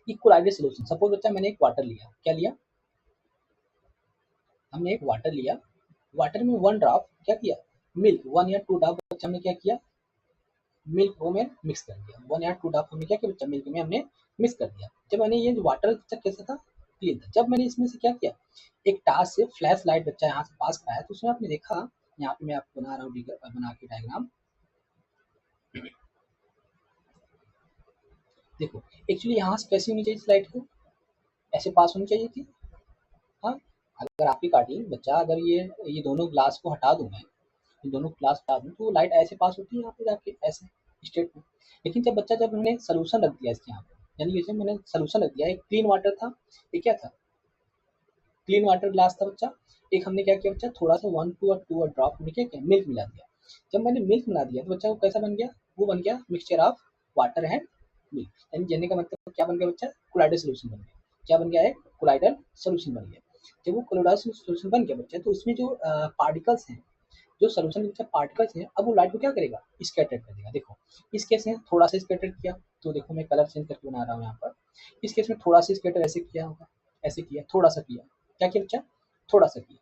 इक्वलाइज्ड सॉल्यूशन। सपोज बच्चा मैंने एक वाटर लिया, क्या लिया, हमने एक वाटर लिया, वाटर में 1 ड्रॉप क्या किया, मिल्क, 1 या 2 ड्रॉप बच्चा हमने क्या किया, मिल्क को में मिक्स कर दिया, 1 या 2 ड्रॉप हमने क्या किया बच्चा, मिल्क में हमने मिक्स कर दिया। जब मैंने ये जो वाटर बच्चा कैसा था, क्लीन था। जब मैंने इसमें से क्या किया, एक टार्च से फ्लैश लाइट बच्चा यहाँ से पास कराया, तो उसमें आपने देखा, यहाँ पे मैं आपको बना रहा हूँ बना के डायग्राम, देखो एक्चुअली यहाँ से कैसी होनी चाहिए इस लाइट को, ऐसे पास होनी चाहिए थी। हाँ, अगर आपकी काटी बच्चा, अगर ये दोनों ग्लास को हटा दूं मैं, ये दोनों ग्लास हटा दूं, तो लाइट ऐसे पास होती है यहाँ पे जाके ऐसे स्टेट में। लेकिन जब बच्चा, जब मैंने सोल्यूशन रख दिया इसके यहाँ पे, यानी जैसे मैंने सोल्यूशन रख दिया, एक क्लीन वाटर था, ये क्या था, क्लीन वाटर ग्लास था बच्चा, एक हमने क्या किया बच्चा, थोड़ा सा 1 to 2 ड्रॉप हमने क्या किया, मिल्क मिला दिया। जब मैंने मिल्क मिला दिया तो बच्चा वो कैसा बन गया, वो बन गया mixture of water and milk, यानी कहने का मतलब क्या बन गया बच्चा, कोलाइडल सोल्यूशन बन गया। क्या बन गया है, कोलाइडल सोल्यूशन बन गया। जब वो कोलाइडल सोल्यूशन बन गया बच्चा, तो उसमें जो पार्टिकल्स हैं, जो सोल्यूशन के पार्टिकल्स हैं, अब वो लाइट को क्या करेगा, स्कैटर कर देगा। देखो इस केस में थोड़ा सा स्कैटर किया, तो देखो मैं कलर चेंज करके बना रहा हूँ यहाँ पर। इस केस में थोड़ा सा स्कैटर ऐसे किया होगा, ऐसे किया, थोड़ा सा किया, क्या किया बच्चा, थोड़ा सा किया,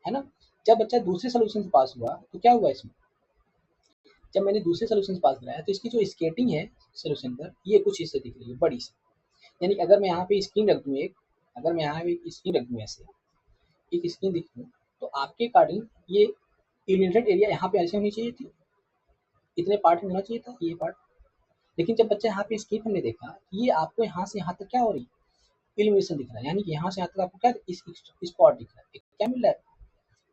है ना। जब बच्चा दूसरे सोल्यूशन से पास हुआ तो क्या हुआ इसमें, जब मैंने दूसरे सोल्यूशन से पास कराया, तो इसकी जो स्केटिंग है सोल्यूशन पर, ये कुछ इससे दिख रही है, बड़ी सी। यानी कि अगर मैं यहाँ पे स्क्रीन रख दूँ एक, अगर मैं यहाँ पे एक स्क्रीन रख दूँ ऐसे, एक स्क्रीन दिख दूँ, तो आपके अकॉर्डिंग ये इल्यूमिनेटेड एरिया यहाँ पे ऐसे होनी चाहिए थी, इतने पार्ट में होना चाहिए था ये पार्ट। लेकिन जब बच्चा यहाँ पे स्क्रीन हमने देखा, ये आपको यहाँ से यहाँ तक क्या हो रही है, इल्यूमिनेशन दिख रहा है, यानी कि यहाँ से यहाँ तक आपको क्या स्पॉट दिख रहा है, क्या मिल रहा है,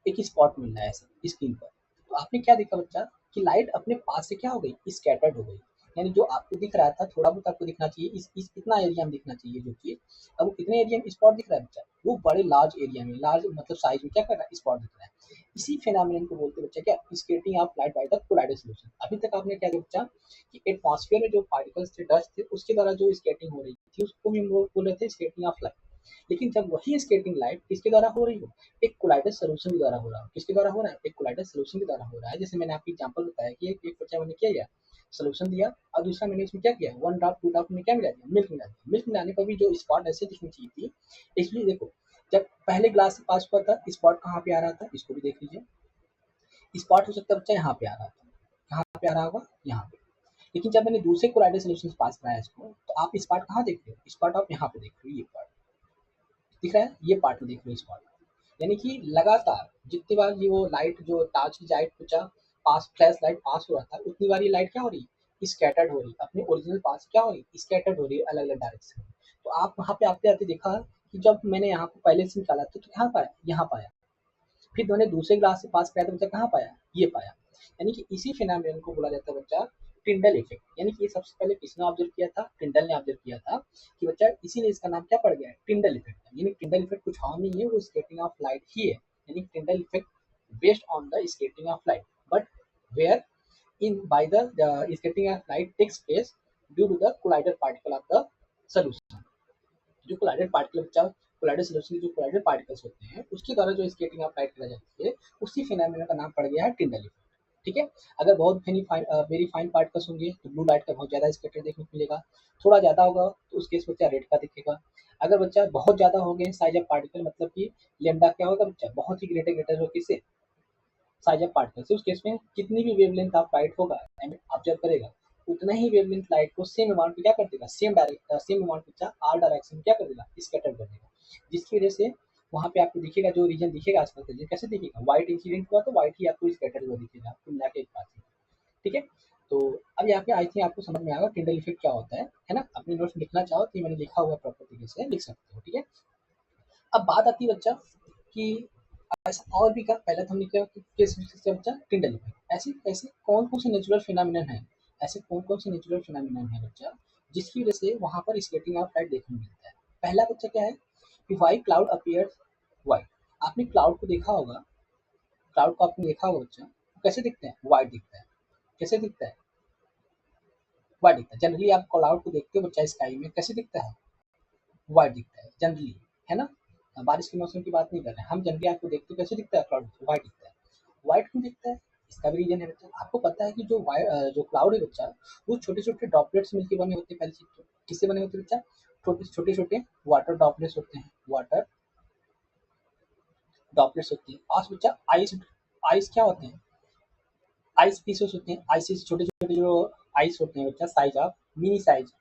एक स्पॉट मिल रहा है ऐसे स्क्रीन पर। तो आपने क्या देखा बच्चा, कि लाइट अपने पास से क्या हो गई, स्कैटर्ड हो गई। यानी जो आपको दिख रहा था, थोड़ा बहुत आपको दिखना चाहिए, इस इतना एरिया में दिखना चाहिए जो कि, अब वो कितने एरिया में स्पॉट दिख रहा है बच्चा, वो बड़े लार्ज एरिया में, लार्ज मतलब साइज में क्या कर रहा है, स्पॉट दिख रहा है। इसी फिनोमेनन को बोलते हैं बच्चा क्या, skating of light by the colloidal solution. अभी तक आपने क्या देखा बच्चा, कि एटमॉस्फेयर में जो पार्टिकल्स थे, डस्ट थे, उसके द्वारा जो स्केटिंग हो रही थी, उसको भी हम लोग बोल रहे थे स्केटिंग ऑफ लाइट। लेकिन जब वही स्केटिंग लाइट किसके द्वारा हो रही हो, एक कोलाइडल सॉल्यूशन के द्वारा हो रहा है, किसके द्वारा हो रहा है, एक कोलाइडल सॉल्यूशन के द्वारा हो रहा है। जैसे मैंने आपको एग्जांपल बताया कि एक बच्चा मैंने क्या किया, सॉल्यूशन दिया, और दूसरा मैंने इसमें क्या किया, 1 ड्रॉप 2 ड्रॉप में क्या मिला दिया, मिल्क मिला दिया। मिल्क मिलाने पर भी जो स्पॉट ऐसे दिखनी चाहिए थी, इसलिए देखो, जब पहले ग्लास से पास हुआ था, स्पॉट कहाँ पे आ रहा था, इसको भी देख लीजिए, स्पॉट हो सकता है बच्चा यहाँ पे आ रहा था, कहाँ पे आ रहा होगा, यहाँ पे। लेकिन जब मैंने दूसरे कोलाइडल सॉल्यूशन पास कराया इसको, तो आप स्पॉट कहाँ देख रहे हो, स्पॉट आप यहाँ पे देख रहे हो, ये पार्ट दिख रहा है, ये पार्ट में देख रहे हो स्पॉट। यानी कि लगातार जितनी बार ये वो लाइट, जो टॉर्च की लाइट बचा पास, फ्लैश लाइट पास हो रहा था, उतनी बार ये लाइट क्या हो रही है, स्कैटर्ड हो रही है, अपने ओरिजिनल पास क्या हो रही है, स्कैटर्ड हो रही है अलग अलग डायरेक्शन में। तो आप वहाँ पे आते आते देखा कि जब मैंने यहाँ को पहले से निकाला था, तो कहाँ पाया, यहाँ पाया, फिर मैंने दूसरे ग्लास से पास कराया तो बच्चा कहाँ पाया, ये पाया। यानी कि इसी फिनोमेनन को बोला जाता है बच्चा टिंडल इफेक्ट। यानी कि ये सबसे पहले किसने ऑब्जर्व किया था, टिंडल ने ऑब्जर्व किया था कि बच्चा, इसीलिए इसका नाम क्या पड़ गया है, टिंडल इफेक्ट। यानी टिंडल इफेक्ट कुछ और नहीं है, वो स्केटिंग ऑफ लाइट ही है। यानी Tyndall effect based on the scattering of light, but where in by the scattering of light takes place due to the collider particle of the solution। जो colloidal particle बच्चा, colloidal solution के जो colloidal particles होते हैं, उसके द्वारा जो scattering of light करा जाती है, उसी फिनोमेना का नाम पड़ गया है टिंडल इफेक्ट। ठीक है। अगर बहुत वेरी फाइन पार्टिकल्स होंगे तो ब्लू लाइट का बहुत ज़्यादा स्केटर देखने को मिलेगा, थोड़ा ज़्यादा होगा तो उस केस बच्चा रेड का दिखेगा। अगर बच्चा बहुत ज़्यादा हो गए साइज ऑफ पार्टिकल, मतलब कि लेमडा क्या होगा बच्चा, बहुत ही ग्रेटर ग्रेटर हो किसे, साइज ऑफ पार्टिकल से, उस केस में कितनी भी वेवलेंथ ऑफ लाइट होगा ऑब्जर्व करेगा, उतना ही वेवलेंथ लाइट को सेम अमाउंट में क्या कर देगा, सेम अमाउंट में आर डायरेक्शन में क्या कर देगा, स्कैटर कर देगा। जिसकी वजह से वहाँ पे आपको दिखेगा, जो रीजन दिखेगा आसपास का रीजन कैसे दिखेगा, व्हाइट इंसिडेंट हुआ तो व्हाइट ही आपको स्कैटर हुआ दिखेगा, आपको मिला के एक बात है। ठीक है। तो अब यहाँ पे आई थिंक आपको समझ में आएगा टिंडल इफेक्ट क्या होता है ना। अपने नोट्स लिखना चाहो तो मैंने लिखा हुआ प्रॉपर तरीके से लिख सकते हो। ठीक है। अब बात आती है बच्चा कि ऐसा और भी क्या, पहले तो हमने क्या किस से बच्चा टिंडल इफेक्ट, ऐसे ऐसे कौन कौन से नेचुरल फिनोमिनन है, ऐसे कौन कौन से नेचुरल फिनोमिनन है बच्चा, जिसकी वजह से वहाँ पर स्केटिंग ऑफ लाइट देखने को मिलता है। पहला बच्चा क्या है, कि व्हाई क्लाउड अपीयर्स व्हाइट। आपने क्लाउड को देखा होगा, क्लाउड को आपने देखा होगा बच्चा, कैसे दिखते हैं? व्हाइट दिखता है। कैसे दिखता है? व्हाइट दिखता है। जनरली आप क्लाउड को देखते हो बच्चा स्काई में, कैसे दिखता है? व्हाइट दिखता है जनरली, है ना? बारिश के मौसम की बात नहीं कर रहे हैं हम, जनरली आपको देखते हो कैसे दिखता है क्लाउड? व्हाइट दिखता है। व्हाइट क्यों दिखता है? इसका भी रीजन है बच्चा। आपको पता है कि जो क्लाउड है बच्चा, वो छोटे छोटे ड्रॉपलेट्स मिलकर बने होते हैं। पहली चीज तो किससे बने होते हैं बच्चा? छोटे छोटे वाटर ड्रॉपलेट्स होते हैं, वाटर ड्रॉपलेट्स होती है। और बच्चा आइस, आइस क्या होते हैं? आइस पीसेस होते हैं। आइस छोटे छोटे जो आइस होते हैं बच्चा, size of mini size,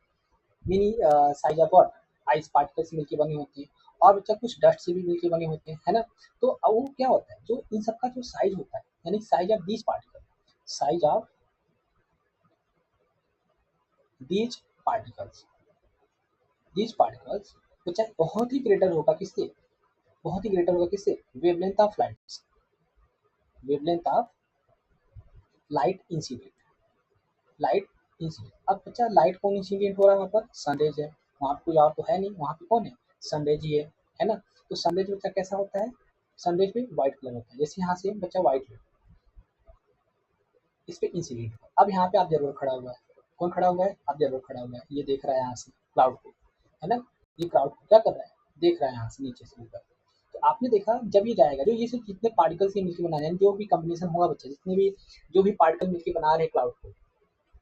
mini size of what? Ice particle से मिलकर बने होते हैं। और बच्चा कुछ डस्ट से भी मिलकर बने होते हैं, है ना? तो वो क्या होता है, जो इन सबका जो साइज होता है, यानी size of these particle, size of these particles, these particles बच्चा बहुत ही ग्रेटर होगा किससे? बहुत ही ग्रेटर होगा किससे? Wavelength of light, wavelength of light incident, light incident. अब बच्चा लाइट कौन इंसिडेंट हो रहा है वहाँ पर? सनरेज है। वहाँ पे कोई और तो है नहीं, वहाँ पे कौन है? सनरेज ही है ना? तो सनरेज बच्चा कैसा होता है? सनरेज में व्हाइट कलर होता है। जैसे यहाँ से बच्चा व्हाइट है, इस पे इंसिडेंट। अब यहाँ पे ऑब्जर्वर खड़ा हुआ है। कौन खड़ा हुआ है? ऑब्जर्वर खड़ा हुआ है। ये देख रहा है यहाँ से क्लाउड को, है ना? ये क्लाउड को क्या कर रहा है? देख रहा है यहाँ से नीचे से ऊपर। तो आपने देखा जब ये जाएगा, जो ये सिर्फ जितने पार्टिकल्स के मिलकर बना रहे हैं, जो भी कॉम्बिनेशन होगा बच्चा, जितने भी जो भी पार्टिकल मिलकर बना रहे हैं क्लाउड को,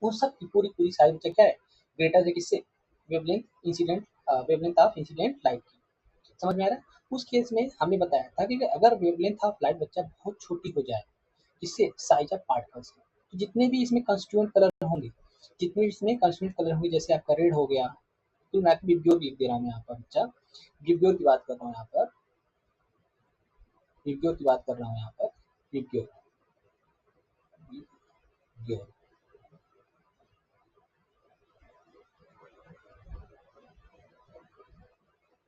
उन सब की पूरी पूरी साइज बच्चा क्या है? ग्रेटर है किससे? Wavelength incident, wavelength of incident light की। समझ में आ रहा है? उस केस में हमने बताया था कि अगर वेवलेंथ ऑफ लाइट बच्चा बहुत छोटी हो जाए, इससे साइज ऑफ पार्टिकल्स, तो जितने भी इसमें कंस्टिट्यूएंट कलर होंगे, जितने भी इसमें कंस्टिट्यूएंट कलर होंगे, जैसे आपका रेड हो गया, तो मैं आपको विब्ग्योर लिख दे रहा हूँ यहाँ पर बच्चा, विब्ग्योर की बात कर रहा हूँ यहाँ पर, विब्ग्योर की बात कर रहा हूँ यहाँ पर, विब्ग्योर, विब्ग्योर।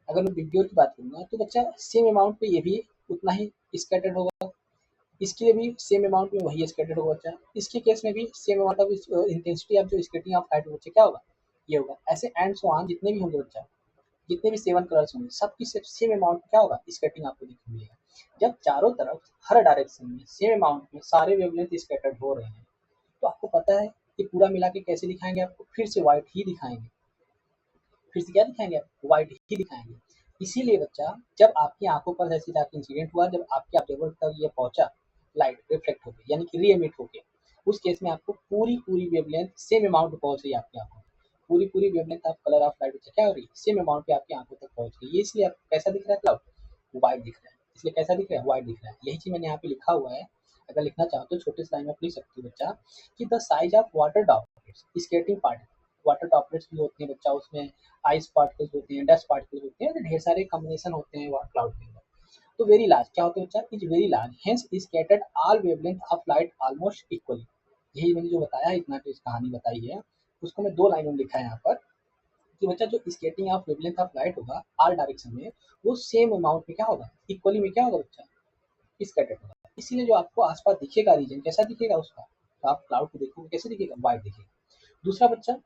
अगर मैं विब्ग्योर की बात करूंगा तो बच्चा सेम अमाउंट पे ये भी उतना ही स्कैटर्ड होगा, इसके लिए भी सेम अमाउंट में वही स्कैटर्ड होगा बच्चा, इसके केस में भी same amount of intensity of जो स्केटिंग ऑफ लाइट बच्चा क्या होगा? ये होगा। ऐसे एंड सो ऑन जितने भी होंगे बच्चा, जितने भी 7 कलर्स होंगे, सबकी सेम अमाउंट क्या होगा? स्कैटरिंग आपको देखने मिलेगा। जब चारों तरफ हर डायरेक्शन में सेम अमाउंट में सारे वेवलेंथ स्कैटर्ड हो रहे हैं, तो आपको पता है कि पूरा मिला के कैसे दिखाएंगे? आपको फिर से व्हाइट ही दिखाएंगे। फिर से क्या दिखाएंगे? आपको व्हाइट ही दिखाएंगे। इसीलिए बच्चा, जब आपकी आंखों पर जैसे जाके इंसिडेंट हुआ, जब आपके ऑब्जर्वर तक ये पहुंचा, लाइट रिफ्लेक्ट होके यानी कि री एमिट होके, उस केस में आपको पूरी पूरी वेवलेंथ सेम अमाउंट में पहुंच रही है आपकी आंखों में। पूरी पूरी wavelength of colour of light क्या हो रही है? सेम अमाउंट पे आपकी आंखों तक पहुंच रही है। ये इसलिए आपको कैसा दिख रहा है? क्लाउड व्हाइट दिख रहा है। इसलिए कैसा दिख रहा है? व्हाइट दिख रहा है। यही चीज मैंने यहाँ पे लिखा हुआ है। अगर लिखना चाहो तो छोटे से लाइन में लिख सकते हो बच्चा, कि the size of water droplets skating particle, water droplets भी होते हैं बच्चा, उसमें आइस पार्टिकल्स होते हैं, डस्ट पार्टिकल्स होते हैं, ढेर सारे कॉम्बिनेशन होते हैं क्लाउड के अंदर। तो वेरी लार्ज क्या होता है बच्चा? Is very large, hence scattered all wavelength of light almost equally. यही मैंने जो बताया है, इतना तो इस कहानी बताई है, उसको मैं 2 लाइनों में लिखा है यहाँ पर, कि बच्चा जो scattering of wavelength of light होगा आल डायरेक्शन में, वो सेम अमाउंट में क्या होगा? इक्वली में क्या होगा बच्चा? स्कैटर्ड होगा। इसीलिए जो आपको आसपास दिखेगा रीजन, कैसा दिखेगा उसका? तो आप क्लाउड को देखोगे कैसे दिखेगा? व्हाइट दिखेगा। दूसरा बच्चा,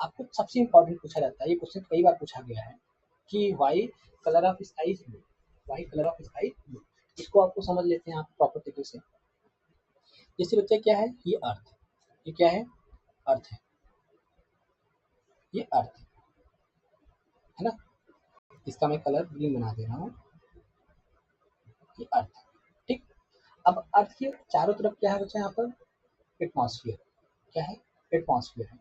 आपको सबसे इंपॉर्टेंट पूछा जाता है, ये क्वेश्चन कई बार पूछा गया है, कि why colour of sky is blue, why colour of sky blue. इसको आपको समझ लेते हैं आप प्रॉपर तरीके से। जैसे बच्चा क्या है? ये अर्थ, ये क्या है? अर्थ है, ये अर्थ है ना? इसका मैं कलर ग्रीन बना दे रहा हूँ, ये अर्थ है। ठीक। अब अर्थ के चारों तरफ क्या है बच्चा? यहाँ पर एटमॉस्फेयर, क्या है? एटमॉस्फेयर है।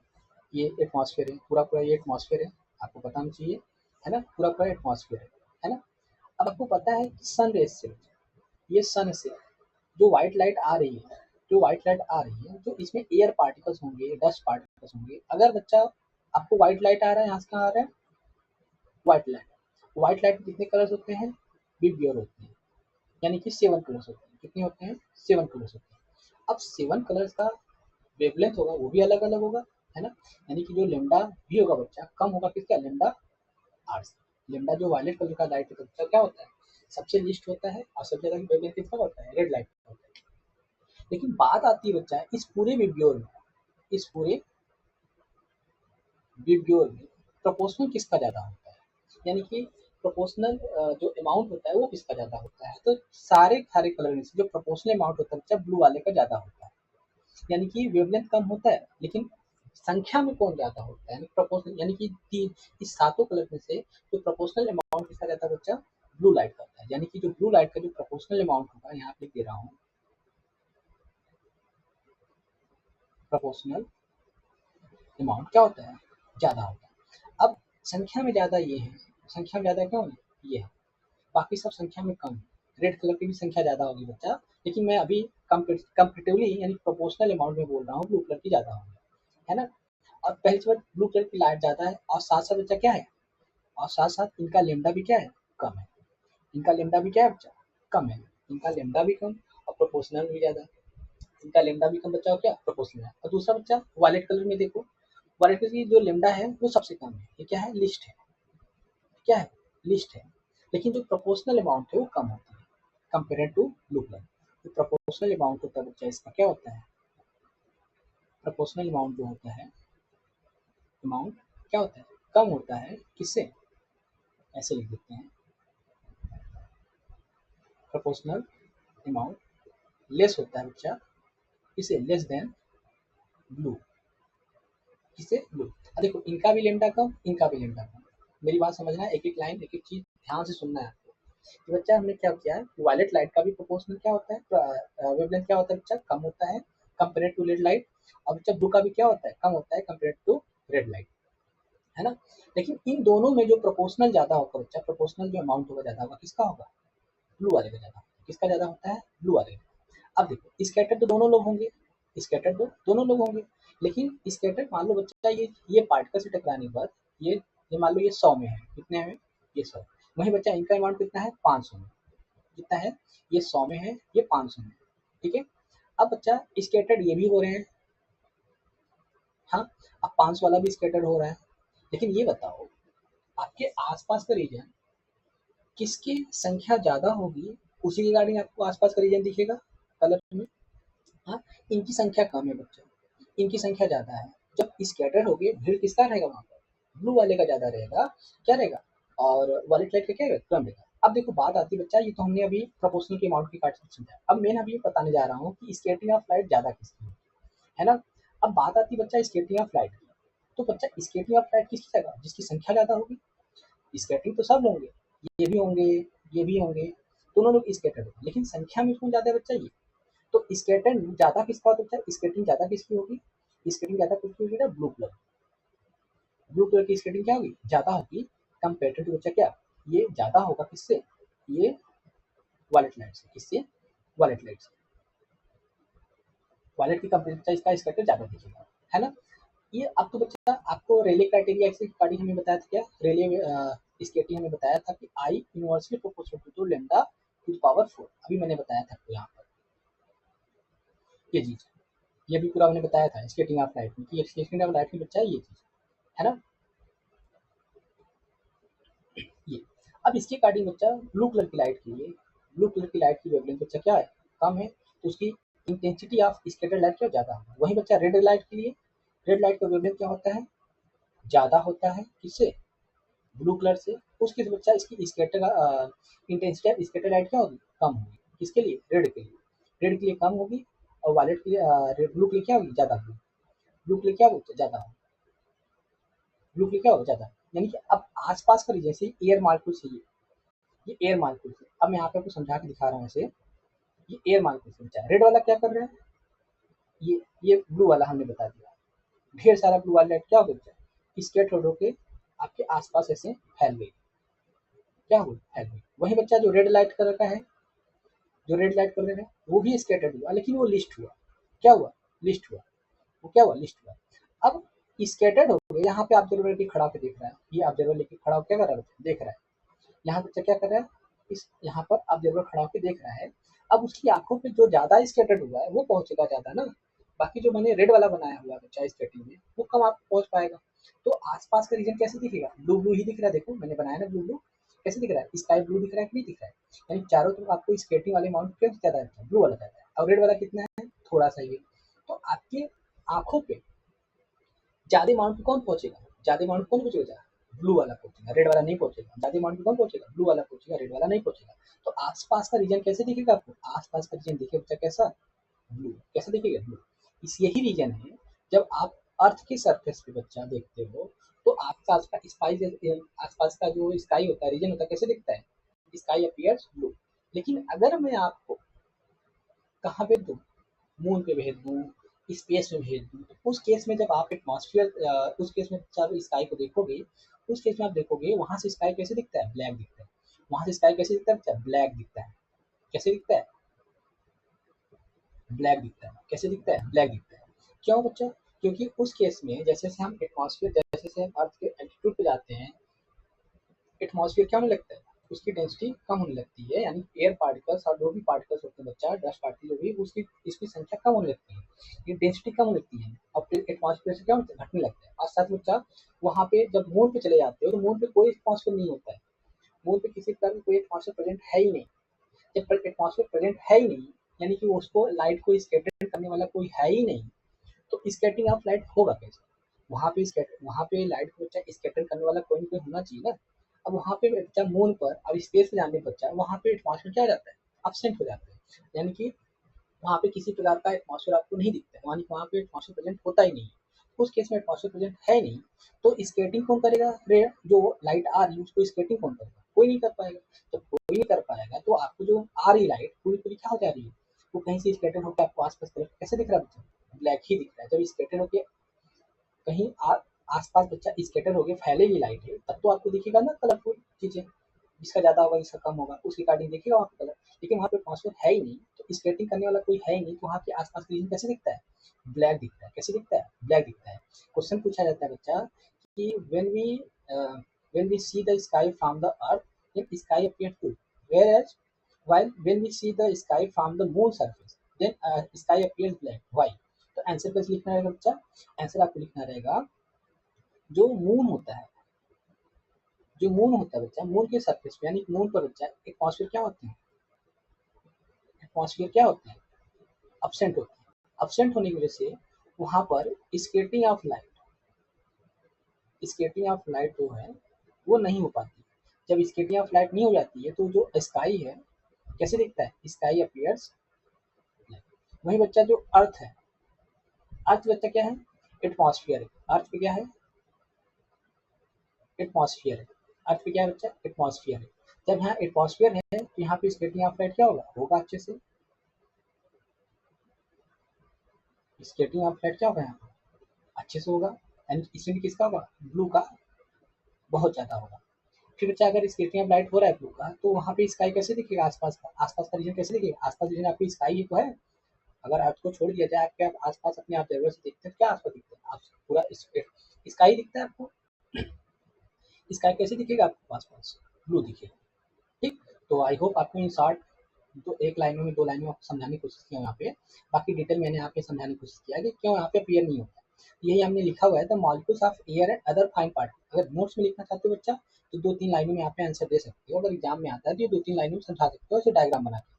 ये एटमॉस्फेयर है, पूरा पूरा ये एटमॉस्फेयर है, आपको पता होना चाहिए, है ना? पूरा पूरा एटमॉस्फेयर है ना? अब आपको पता है कि सन रेज से, ये सन से जो व्हाइट लाइट आ रही है, जो व्हाइट लाइट आ रही है, तो इसमें एयर पार्टिकल्स होंगे, डस्ट पार्टिकल्स होंगे। अगर बच्चा आपको व्हाइट लाइट आ रहा है, यहाँ से कहाँ आ रहा है? White light. व्हाइट लाइट में कितने कलर्स होते हैं? विबग्योर होते हैं, यानी कि 7 कलर्स होते हैं। कितने होते हैं? 7 कलर्स होते हैं। अब 7 कलर्स का वेवलेंथ होगा, वो भी अलग अलग होगा, है ना? यानी कि जो लेमडा भी होगा बच्चा, कम होगा किसका? लेमडा आर से। लेमडा जो वायलेट कलर का लाइट होता है क्या होता है? सबसे लीस्ट होता है, और सबसे ज्यादा वेवलेंथ किसका होता है? रेड लाइट का होता है। लेकिन बात आती है बच्चा इस पूरे विब्ग्योर में, इस पूरे विब्ग्योर में प्रोपोर्शनल किसका ज्यादा होता है? यानी कि प्रोपोर्शनल जो अमाउंट होता है वो किसका ज़्यादा होता है, तो सारे सारे कलर में से जो प्रोपोर्शनल अमाउंट होता है बच्चा ब्लू वाले का ज़्यादा होता है। यानी कि वेवलेंथ कम होता है लेकिन संख्या में कौन ज़्यादा होता है, यानी प्रोपोर्शनल, यानी कि इस सातों कलर में से जो प्रोपोर्शनल अमाउंट किसका ज़्यादा बच्चा ब्लू लाइट का होता है। यानी कि जो ब्लू लाइट का जो प्रोपोर्शनल अमाउंट होगा, यहाँ पे लिख दे रहा हूँ, प्रोपोर्शनल अमाउंट क्या होता है, ज़्यादा होता है। अब संख्या में ज़्यादा ये है, संख्या में ज़्यादा क्यों है, ये है, बाकी सब संख्या में कम है। रेड कलर की भी संख्या ज़्यादा होगी बच्चा, लेकिन मैं अभी कंपेरेटिवली यानी प्रोपोर्शनल अमाउंट में बोल रहा हूँ, ब्लू कलर की ज़्यादा होगी, है ना। और पहली बात, ब्लू कलर की लाइट ज़्यादा है और साथ साथ बच्चा क्या है, और साथ साथ इनका लेमडा भी क्या है, कम है। इनका लेमडा भी क्या है बच्चा, कम है। इनका लेमडा भी कम और प्रोपोर्शनल भी ज़्यादा। इनका लेमडा भी कम बच्चा और क्या, प्रोपोर्शनल है। और दूसरा बच्चा वायलेट कलर में देखो, वायलेट कलर की जो लेमडा है वो सबसे कम है, ये क्या है, लिस्ट है, क्या है, लिस्ट है। लेकिन जो प्रोपोर्शनल अमाउंट है वो कम होती है कंपेयर टू ब्लू कलर। जो प्रोपोर्शनल अमाउंट होता है बच्चा, इसका क्या होता है, प्रोपोर्शनल अमाउंट जो होता है, अमाउंट क्या होता है, कम होता है, किससे, ऐसे लिख देते हैं, प्रोपोर्शनल अमाउंट लेस होता है बच्चा, किसे, लेस देन ब्लू, किसे, ब्लू। अब देखो इनका भी लेमडा कम, इनका भी लेमडा कम। मेरी बात समझना है, एक एक लाइन एक एक चीज ध्यान से सुनना है आपको। तो बच्चा हमने क्या किया है, वायलेट लाइट का भी प्रोपोर्शनल क्या होता है, वेवलेंथ क्या होता है बच्चा, कम होता है कंपेयर टू रेड लाइट। और बच्चा ब्लू का भी क्या होता है, कम होता है कंपेयर टू रेड लाइट, है ना। लेकिन इन दोनों में जो प्रोपोर्शनल ज्यादा होगा बच्चा, प्रोपोर्शनल जो अमाउंट होगा ज्यादा होगा, किसका होगा, ब्लू वाले का ज्यादा, किसका ज्यादा होता है, ब्लू वाले का। अब देखो स्कैटर तो दोनों लोग होंगे, स्कैटर तो दोनों लोग होंगे, लेकिन स्कैटर मान लो बच्चा ये पार्टिकल से टकराने के बाद ये मान लो ये 100 में है, कितने में, ये 100। वही बच्चा इनका अमाउंट कितना है, 500 में, कितना है, ये 100 में है, ये 500 में, ठीक है। अब बच्चा स्कैटर्ड ये भी हो रहे हैं, हाँ, अब 500 वाला भी स्कैटर्ड हो रहा है। लेकिन ये बताओ आपके आसपास का रीजन किसकी संख्या ज्यादा होगी, उसी रिगार्डिंग आपको आसपास का रीजन दिखेगा कलर में। हाँ, इनकी संख्या कम है बच्चों, इनकी संख्या ज़्यादा है। जब स्कैटर हो गए, भीड़ किसका रहेगा वहाँ पर, ब्लू वाले का ज़्यादा रहेगा, क्या रहेगा, और वायलेट लाइट का क्या रहेगा, कम रहेगा। अब देखो बात आती है बच्चा, ये तो हमने अभी प्रोपोर्शनल के अमाउंट की काट समझा, अब मैं अभी ये बताने जा रहा हूँ कि स्कैटरिंग ऑफ लाइट ज़्यादा किसकी है ना। अब बात आती है बच्चा स्कैटरिंग ऑफ लाइट की, तो बच्चा स्कैटरिंग ऑफ लाइट किसकी जगह, जिसकी संख्या ज़्यादा होगी, स्कैटरिंग तो सब होंगे, ये भी होंगे, ये भी होंगे, दोनों लोग स्कैटर होंगे, लेकिन संख्या में कौन ज़्यादा है बच्चा, ये। तो स्केटर ज्यादा किसका होता है, स्केटिंग ज्यादा किसकी होगी, स्केटिंग ज्यादा किसकी होगी ना, ब्लू कलर, ब्लू कलर की स्केटिंग क्या होगी, ज्यादा होगी कंपेयर टू बच्चा क्या, ये ज्यादा होगा किससे, ये वायलेट लाइट से, किससे, वायलेट लाइट से, वायलेट की कंपेयर इसका स्केटर ज्यादा दिखेगा, है ना। ये अब तो बच्चा आपको रेले क्राइटेरिया से रिगार्डिंग हमें बताया था, क्या रेले स्केटिंग हमें बताया था कि I inversely proportional to lambda to the power 4, अभी मैंने बताया था आपको यहाँ पर ये चीज, ये भी पूरा मैंने बताया था स्केटिंग ऑफ लाइट में कि स्केटिंग ऑफ लाइट में बच्चा है ये चीज, है ना। ये अब इसके अकॉर्डिंग बच्चा ब्लू कलर की लाइट के लिए, ब्लू कलर की लाइट की वेवलेंथ बच्चा क्या है, कम है, तो उसकी इंटेंसिटी ऑफ स्कैटर लाइट क्या ज़्यादा है। वही बच्चा रेड लाइट के लिए, रेड लाइट का वेवलेंथ क्या होता है, ज़्यादा होता है, किससे, ब्लू कलर से। उसके बच्चा इसकी scatter intensity of scatter light क्या होगी, कम होगी, किसके लिए, रेड के लिए, रेड के लिए कम होगी, और वायलेट के लिए ब्लू के लिए क्या होगी, ज़्यादा होगी, ब्लू के लिए क्या होगी, ज़्यादा होगी, ब्लू के लिए क्या होगा, ज़्यादा। यानी कि अब आसपास का जैसे एयर मालिक्यूल से ये एयर मालिक्यूल है, अब मैं यहाँ पे आपको समझा के दिखा रहा हूँ ऐसे, ये एयर मालिक्यूल से बचा है। रेड वाला क्या कर रहा है, ये ब्लू वाला हमने बता दिया, ढेर सारा ब्लू वाला लाइट क्या हो गया, स्केट रोड होके आपके आसपास ऐसे फैल गई, क्या हुई, फैल गई। वही बच्चा जो रेड लाइट कलर का है, जो रेड लाइट कलर है वो भी स्केटर्ड हुआ, लेकिन वो लिस्ट हुआ, क्या हुआ, लिस्ट हुआ, वो क्या हुआ, लिस्ट हुआ। अब स्केटर्ड हो गए, यहाँ पे ऑब्जर्वर लेके खड़ा होकर देख रहा है, ये ऑब्जर्वर लेके खड़ा होकर क्या कर रहा है, देख रहा है। यहाँ बच्चा क्या कर रहा है, इस यहाँ पर ऑब्जर्वर खड़ा होकर देख रहा है। अब उसकी आंखों पे जो ज्यादा स्कैटर्ड हुआ है वो पहुंचेगा ज्यादा ना, बाकी जो मैंने रेड वाला बनाया हुआ है बच्चा स्केटिंग में वो कम आप पहुंच पाएगा। तो आसपास का रीजन कैसे दिखेगा, ब्लू ब्लू ही दिख रहा है, देखो मैंने बनाया ना ब्लू ब्लू, कैसे दिख रहा है, स्काई ब्लू दिख रहा है कि नहीं दिख रहा है। यानी चारों तरफ आपको स्केटिंग वाले अमाउंट क्या ज्यादा है, ब्लू वाला ज्यादा है, और रेड वाला कितना है, थोड़ा सा ही। तो आपके आंखों पे ज्यादा अमाउंट पे कौन पहुंचेगा, ज्यादा अमाउंट कौन पहुंचेगा, ब्लू वाला पहुंचेगा, रेड वाला नहीं पहुंचेगा। ज्यादा अमाउंट में कौन पहुंचेगा? ब्लू वाला पहुंचेगा, रेड वाला नहीं पहुंचेगा। तो आसपास का रीजन कैसे दिखेगा आपको? आसपास का रीजन दिखे बच्चा कैसा? ब्लू। कैसे दिखेगा? ब्लू। इस यही रीजन है, जब आप अर्थ की सरफेस पे बच्चा देखते हो तो आपका आसपास स्पाइस, आसपास का जो स्काई होता है, रीजन होता है, कैसे दिखता है? Sky appears blue. लेकिन अगर मैं आपको कहाँ भेज दूँ? मून पे भेज दूँ, स्पेस में भेज दूँ, तो उस केस में जब आप एटमॉस्फेयर, उस केस में जब स्काई को देखोगे, उस केस में आप देखोगे वहाँ से स्काई कैसे दिखता है? ब्लैक दिखता है। वहाँ से स्काई कैसे दिखता है बच्चा? ब्लैक दिखता है। कैसे दिखता है? ब्लैक दिखता है। कैसे दिखता है? ब्लैक दिखता है। क्यों बच्चा? क्योंकि उस केस में जैसे जैसे हम एटमॉस्फेयर, जैसे जैसे हम अर्थ के एल्टीट्यूड पे जाते हैं, एटमॉस्फेयर क्या होने लगता है? उसकी डेंसिटी कम होने लगती है, यानी एयर पार्टिकल्स और जो भी पार्टिकल्स होते हैं बच्चा, डस्ट पार्टिकल जो भी, उसकी इसकी संख्या कम होने लगती है, ये डेंसिटी कम होने लगती है, और फिर एटमॉस्फेयर से क्या होता है? घटने लगता है। और साथ में बच्चा, वहाँ पे जब मून पे चले जाते हो तो मून पे कोई एटमॉस्फेयर नहीं होता है। मून पे किसी प्रकार का कोई एटमॉस्फेयर प्रेजेंट है ही नहीं। जब एटमॉस्फेयर प्रेजेंट है ही नहीं, यानी कि उसको लाइट को स्कैटर करने वाला कोई है ही नहीं, तो स्कैटरिंग ऑफ लाइट होगा कैसे? वहाँ पे लाइट को बच्चा स्कैटर करने वाला कोई ना कोई होना चाहिए ना। अब वहाँ पे बच्चा मून पर, अब स्पेस में जाने पर बच्चा वहाँ पे एटमॉस्फेयर क्या हो जाता है? absent हो जाता है, यानी कि वहाँ पे किसी प्रकार का एटमॉस्फेयर आपको नहीं दिखता है, यानी कि वहाँ पे एटमॉस्फेयर प्रेजेंट होता ही नहीं है। उस केस में एटमॉस्फेयर प्रेजेंट है नहीं, तो स्केटिंग कौन करेगा? रे जो लाइट आ रही है उसको स्केटिंग कौन करेगा? कोई नहीं कर पाएगा। जब कोई नहीं कर पाएगा तो आपको जो आ रही लाइट पूरी पूरी क्या हो जा रही है? वो कहीं से स्केटर होकर आपको आसपास तरफ कैसे दिख रहा है बच्चा? ब्लैक ही दिख रहा है। जब स्केटर होकर कहीं आसपास बच्चा स्केटर होके फैलेगी लाइट है, तब तो आपको दिखेगा ना कलरफुल चीजें। इसका ज्यादा होगा, इसका कम होगा, उस रिगार्डिंग देखिएगा वहाँ पे कलर। लेकिन वहाँ पे ट्रांसफर है ही नहीं, तो स्केटिंग करने वाला कोई है ही नहीं, तो वहाँ के आसपास का रीजन कैसे दिखता है? ब्लैक दिखता है। कैसे दिखता है? ब्लैक दिखता है। क्वेश्चन पूछा जाता है बच्चा कि when we see the sky from the earth, then sky appears blue, whereas while when we see the sky from the moon surface, then sky appears black. Why? तो आंसर कैसे लिखना रहेगा बच्चा? आंसर आपको लिखना रहेगा, जो मून होता है, जो मून होता है बच्चा, मून के सरफेस पे, यानी मून पर बच्चा एटमॉस्फेयर क्या होते हैं? एटमॉस्फेयर क्या होते हैं? absent होते हैं। absent होने की वजह से वहां पर skating of light, skating of light जो है वो नहीं हो पाती। जब स्केटिंग ऑफ लाइट नहीं हो जाती है तो जो स्काई है कैसे दिखता है? Sky appears. वही बच्चा जो अर्थ है, अर्थ बच्चा क्या है? एटमॉस्फेयर है। अर्थ पे क्या है? एटमॉस्फेयर है। अर्थ पे क्या है बच्चा? एटमॉस्फेयर है। जब यहाँ एटमॉस्फेयर है तो यहाँ पे स्केटिंग ऑफ लाइट क्या होगा? होगा अच्छे से। स्केटिंग ऑफ लाइट क्या होगा यहाँ पे? अच्छे से होगा। यानी इसमें किसका होगा? ब्लू का बहुत ज्यादा होगा। फिर बच्चा अगर स्केटिंग ऑफ लाइट हो रहा है ब्लू का, तो वहाँ पे स्काई कैसे दिखेगा? आसपास का, आसपास का रीजन कैसे दिखेगा? आसपास रीजन आपकी स्काई ही तो है। अगर अर्थ को छोड़ दिया जाए, आपके आप आसपास अपने ऑब्जर्वर से देखते हैं क्या आसपास दिखता है? आप पूरा स्काई दिखता है आपको। स्काई कैसे दिखेगा आपको? आसपास ब्लू दिखेगा। ठीक। तो आई होप आपको इन शॉर्ट, तो एक लाइनों में, दो लाइनों में आपको समझाने की कोशिश किया यहाँ पे। बाकी डिटेल मैंने यहाँ पे समझाने की कोशिश किया कि क्यों यहाँ पे अपीयर नहीं होता। यही हमने लिखा हुआ है, the molecules of air and other fine part. अगर नोट्स में लिखना चाहते हो बच्चा, तो दो तीन लाइनों में यहाँ पे आंसर दे सकते हो। अगर एग्जाम में आता है तो ये दो तीन लाइनों में समझा सकते हो, इसे डायग्राम बना के।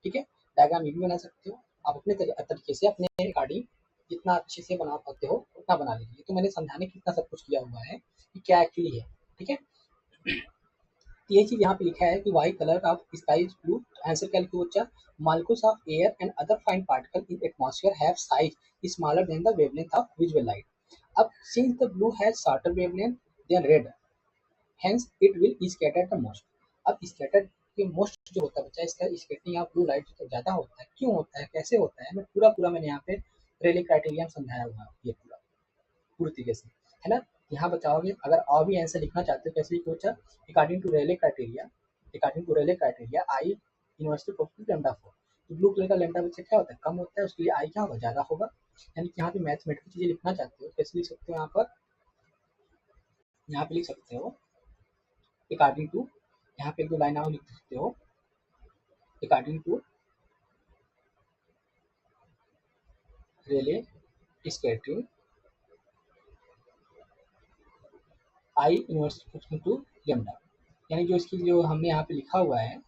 ठीक है। डायग्राम ये भी बना सकते हो आप अपने तरीके से, अपने अकॉर्डिंग जितना अच्छे से बना पाते हो उतना बना लीजिए। तो मैंने समझाने की इतना सब कुछ किया हुआ है कि क्या एक्चुअली है। ठीक है। तो ये चीज यहाँ पे लिखा है कि why colour of sky is blue. Answer क्या लिखो बच्चा? Molecules of air and other fine particle in atmosphere have size smaller than the wavelength of visual light. अब since the blue has shorter wavelength than red, hence it will scatter the most. अब scatter के most जो होता है बच्चा, इसका scattering of blue light तो ज्यादा होता है। क्यों होता है, कैसे होता है, मैं पूरा पूरा मैंने यहाँ पे रेले क्राइटेरिया समझाया हुआ है, ये पूरा पूरी तरीके से, है ना। यहाँ बताओगे। अगर और भी आंसर लिखना चाहते हो कैसे लिखो बच्चा? According to Rayleigh criteria, according to Rayleigh criteria I university property lambda 4। तो ब्लू कलर का लेमडा बच्चा क्या होता है? कम होता है, उसके लिए आई क्या होगा? ज्यादा होगा। यानी कि यहाँ पे मैथमेटिकल चीजें लिखना चाहते हो कैसे लिख सकते हो? यहाँ पर, यहाँ पे लिख सकते हो अकॉर्डिंग टू, यहाँ पे एक दो लाइन और लिख सकते हो, according to Rayleigh scattering I inverse to lambda. यानी जो इसकी जो हमने यहाँ पे लिखा हुआ है,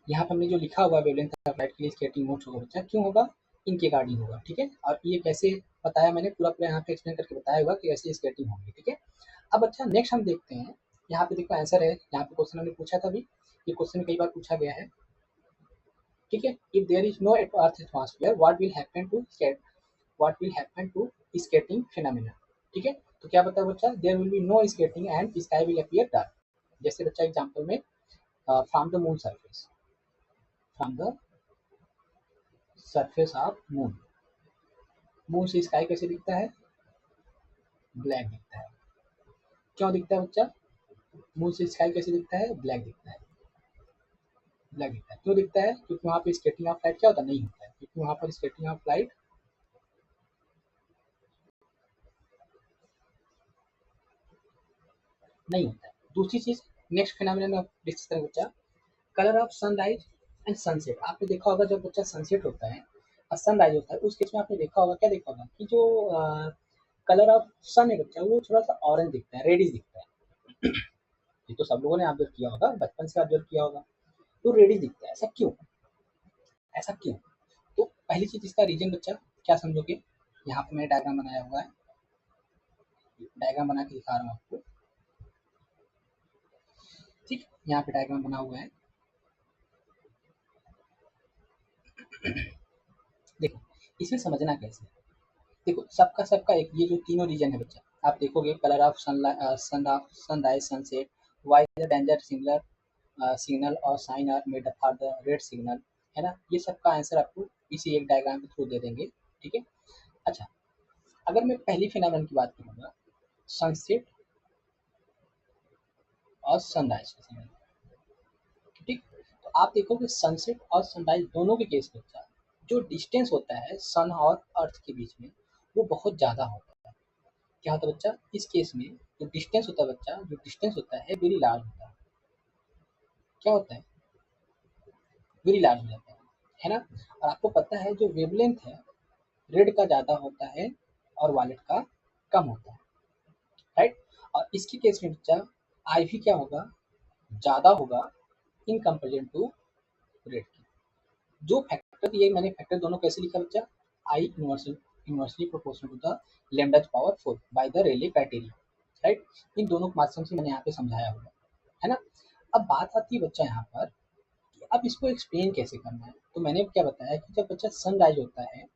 यहाँ पर हमने जो लिखा हुआ है वेवलेंथ ऑफ लाइट के लिए स्कैटरिंग मोड होगा बच्चा, क्यों होगा? इनके अकॉर्डिंग होगा। ठीक है। और ये कैसे बताया मैंने, पूरा पूरा यहाँ पे एक्सप्लेन करके बताया हुआ कि ऐसी स्केटिंग होगी, ठीक है। अब अच्छा नेक्स्ट हम देखते हैं, यहाँ पे देखो आंसर है, यहाँ पे क्वेश्चन हमने पूछा था अभी, ये क्वेश्चन कई बार पूछा गया है, ठीक है। If there is no earth atmosphere what will happen to scattering phenomena, ठीक है। तो क्या बताया बच्चा, there will be no scattering and sky will appear dark. जैसे बच्चा एग्जांपल में from the moon surface, from the surface of moon, moon से स्काई कैसे दिखता है, ब्लैक दिखता है। क्यों दिखता है बच्चा, मून से स्काई कैसे दिखता है, ब्लैक दिखता है, ब्लैक दिखता है। क्यों दिखता है, क्योंकि वहाँ पे स्केटिंग ऑफ लाइट क्या होता है, नहीं होता है, क्योंकि वहाँ पर स्केटिंग ऑफ लाइट नहीं होता है। दूसरी चीज, नेक्स्ट फिनोमेनन डिस्कस करें बच्चा, colour of sunrise and sunset. आपने देखा होगा जब बच्चा सनसेट होता है और सनराइज होता है, उस केस में आपने देखा होगा, क्या देखा होगा कि जो कलर ऑफ सन है बच्चा, वो थोड़ा सा ऑरेंज दिखता है, रेडिश दिखता है। ये तो सब लोगों ने ऑब्जर्व किया होगा, बचपन से ऑब्जर्व किया होगा, तो रेडिश दिखता है। ऐसा क्यों, ऐसा क्यों? तो पहली चीज इसका रीजन बच्चा क्या समझोगे, यहाँ पे मैंने डायग्राम बनाया हुआ है, डायग्राम बना के दिखा रहा हूँ आपको, ठीक। यहाँ पे डायग्राम बना हुआ है, देखो इसमें समझना कैसे है। देखो सबका सबका एक, ये जो तीनों रीजन है बच्चा, आप देखोगे colour of sunrise sunset, why the danger signal और sign are made for the red signal, है ना। ये सबका आंसर आपको इसी एक डायग्राम के थ्रू दे देंगे, ठीक है। अच्छा, अगर मैं पहली फिनोमेनन की बात करूंगा, सनसेट और सनराइज का समय, ठीक। तो आप देखोगे सनसेट और सनराइज दोनों के केस में बच्चा, जो डिस्टेंस होता है सन और अर्थ के बीच में, वो बहुत ज़्यादा होता है। क्या होता है बच्चा, इस केस में जो डिस्टेंस होता है बच्चा, जो डिस्टेंस होता है वेरी लार्ज होता है। क्या होता है, वेरी लार्ज हो जाता है ना। और आपको पता है जो वेवलेंथ है, रेड का ज़्यादा होता है और वायलेट का कम होता है, राइट। और इसके केस में बच्चा आई भी क्या होगा, ज़्यादा होगा इन कंपेरिजन टू रेड की। जो फैक्टर, ये मैंने फैक्टर दोनों कैसे लिखा बच्चा, I inversely proportional to the lambda power 4 by the Rayleigh criteria, right. इन दोनों के माध्यम से मैंने यहाँ पे समझाया हुआ है ना। अब बात आती है बच्चा यहाँ पर, अब इसको एक्सप्लेन कैसे करना है। तो मैंने क्या बताया कि जब बच्चा सनराइज होता है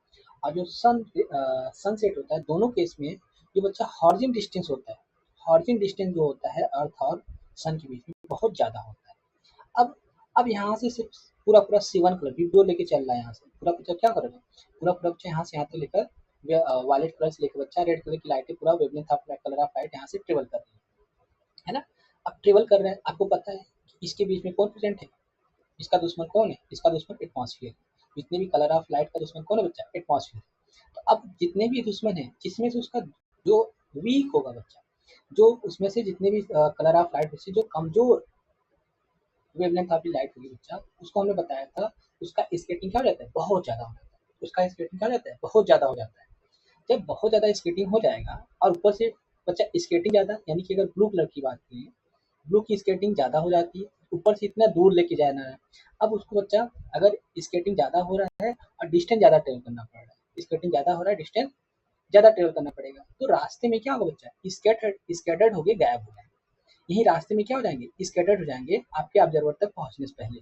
और जो सनसेट होता है, दोनों केस में जो बच्चा हॉरिजन डिस्टेंस होता है, हॉरिजन डिस्टेंस जो होता है अर्थ और सन के बीच में बहुत ज़्यादा होता है। अब यहाँ से सिर्फ पूरा पूरा C1 कलर विब्डो लेके चल रहा है, यहाँ से पूरा बच्चा क्या कर रहा है, पूरा पूरा बच्चा यहाँ से यहाँ तक लेकर वायलेट कलर से लेकर बच्चा रेड कलर की लाइटें पूरा wavelength of colour of light यहाँ से ट्रेवल कर रही है ना। अब ट्रेवल कर रहे हैं, आपको पता है कि इसके बीच में कौन प्रेजेंट है, इसका दुश्मन कौन है, इसका दुश्मन एटमॉस्फेयर। जितने भी कलर ऑफ लाइट का दुश्मन कौन है बच्चा, एटमॉस्फेयर। तो अब जितने भी दुश्मन है, जिसमें से उसका जो वीक होगा बच्चा, जो उसमें से जितने भी कलर ऑफ लाइट से जो कमजोर वेवलेंथ ऑफ लाइट होगी बच्चा, उसको हमने बताया था, उसका स्केटिंग क्या हो जाता है, बहुत ज़्यादा हो जाता है। उसका स्केटिंग क्या हो जाता है, बहुत ज़्यादा हो जाता है। जब बहुत ज़्यादा स्केटिंग हो जाएगा और ऊपर से बच्चा स्केटिंग ज़्यादा, यानी कि अगर ब्लू कलर की बात करें, ब्लू की स्केटिंग ज़्यादा हो जाती है, ऊपर से इतना दूर लेके जाना है। अब उसको बच्चा, अगर स्केटिंग ज़्यादा हो रहा है और डिस्टेंस ज़्यादा ट्रेवल करना पड़ रहा है, स्केटिंग ज़्यादा हो रहा है, डिस्टेंस ज़्यादा ट्रेवल करना पड़ेगा, तो रास्ते में क्या होगा बच्चा, स्कैटर्ड होके गायब हो जाएंगे। यही रास्ते में क्या हो जाएंगे, स्कैटर्ड हो जाएंगे आपके ऑब्जर्वर तक पहुंचने से पहले।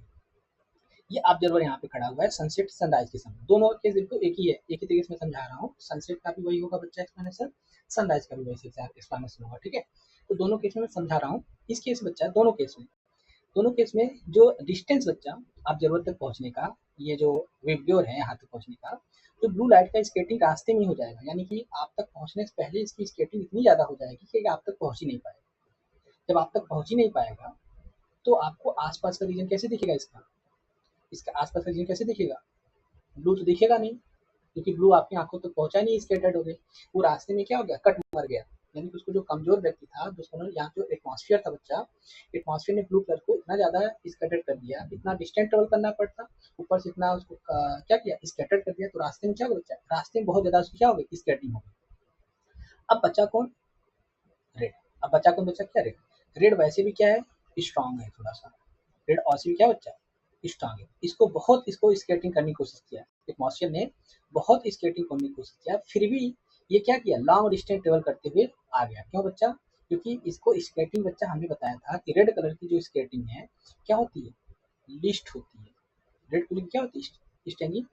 ये ऑब्जर्वर यहाँ पे खड़ा हुआ है सनसेट सनराइज के समय, दोनों केस बिल्कुल एक ही है, एक ही तरीके से मैं समझा रहा हूँ। सनसेट का भी वही होगा बच्चा एक्सप्लेनेशन, सनराइज का भी वैसे एक्सप्लेनेशन होगा, ठीक है। तो दोनों केस में मैं समझा रहा हूँ। इस केस बच्चा, दोनों केस में जो डिस्टेंस बच्चा ऑब्जर्वर तक पहुंचने का, ये जो वेवड्योर है यहाँ तक पहुंचने का, तो ब्लू लाइट का स्केटिंग रास्ते में ही हो जाएगा, यानी कि आप तक पहुंचने से पहले इसकी स्केटिंग इतनी ज़्यादा हो जाएगी कि आप तक पहुंच ही नहीं पाएगा। जब आप तक पहुंच ही नहीं पाएगा, तो आपको आसपास का रीजन कैसे दिखेगा, इसका इसका आसपास का रीजन कैसे दिखेगा, ब्लू तो दिखेगा नहीं, क्योंकि ब्लू आपकी आंखों तक पहुंचा नहीं, स्कैटर्ड हो गई। वो रास्ते में क्या हो गया, कट मर गया। यानी कि उसको जो कमजोर व्यक्ति था, जिसको यहाँ जो एटमॉस्फेयर था बच्चा, एटमॉस्फेयर ने ब्लू कलर को इतना ज्यादा स्कैटर्ड कर दिया, इतना डिस्टेंस ट्रेवल करना पड़ता, ऊपर से इतना उसको क्या किया, स्कैटर्ड कर दिया। तो रास्ते में क्या हो बच्चा, रास्ते में बहुत ज्यादा उसकी क्या हो गई, स्कैटिंग हो गई। अब बच्चा कौन, रेड। अब बच्चा कौन बच्चा, क्या रेड, रेड वैसे भी क्या है, स्ट्रांग है थोड़ा सा, रेड और भी क्या बच्चा, स्ट्रांग है। इसको स्केटिंग करने की कोशिश किया, एटमॉस्फेयर ने बहुत स्केटिंग करने की कोशिश किया, फिर भी ये क्या किया, लॉन्ग डिस्टेंस ट्रेवल करते हुए आ गया। क्यों बच्चा, क्योंकि इसको स्केटिंग बच्चा हमने बताया था कि रेड कलर की जो स्केटिंग है क्या होती है, लिस्ट होती है। रेड कलर की क्या होती है, स्टेनिंग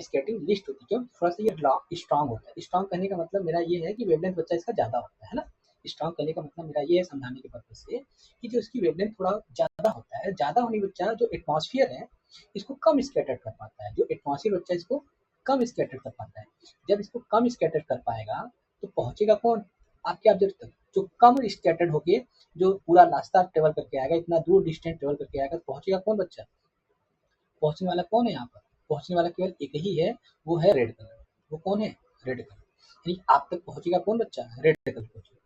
स्केटिंग लिस्ट होती है। क्यों, थोड़ा सा ये स्ट्रांग होता है। स्ट्रांग कहने का मतलब मेरा ये है कि वेवलेंथ बच्चा इसका ज़्यादा होता है ना। स्ट्रांग करने का मतलब मेरा ये है समझाने के पर्पज से कि जो इसकी वेवलेंथ थोड़ा ज़्यादा होता है, ज़्यादा होने बच्चा जो एटमॉस्फेयर है इसको कम स्कैटर कर पाता है। जो एटमॉस्फेयर बच्चा इसको कम स्कैटर कर पाता है। जब इसको कम स्कैटर कर पाएगा तो पहुंचेगा कौन, आपके ऑब्जेक्ट तक। जो कम स्कैटर्ड होके जो पूरा रास्ता ट्रेवल करके आएगा, इतना दूर डिस्टेंस ट्रेवल करके आएगा, तो पहुंचेगा कौन बच्चा, पहुंचने वाला कौन है यहाँ पर, पहुंचने वाला केवल एक ही है, वो है रेड कलर। वो कौन है, रेड कलर। यानी आप तक पहुंचेगा कौन बच्चा, रेड कलर पहुंचेगा।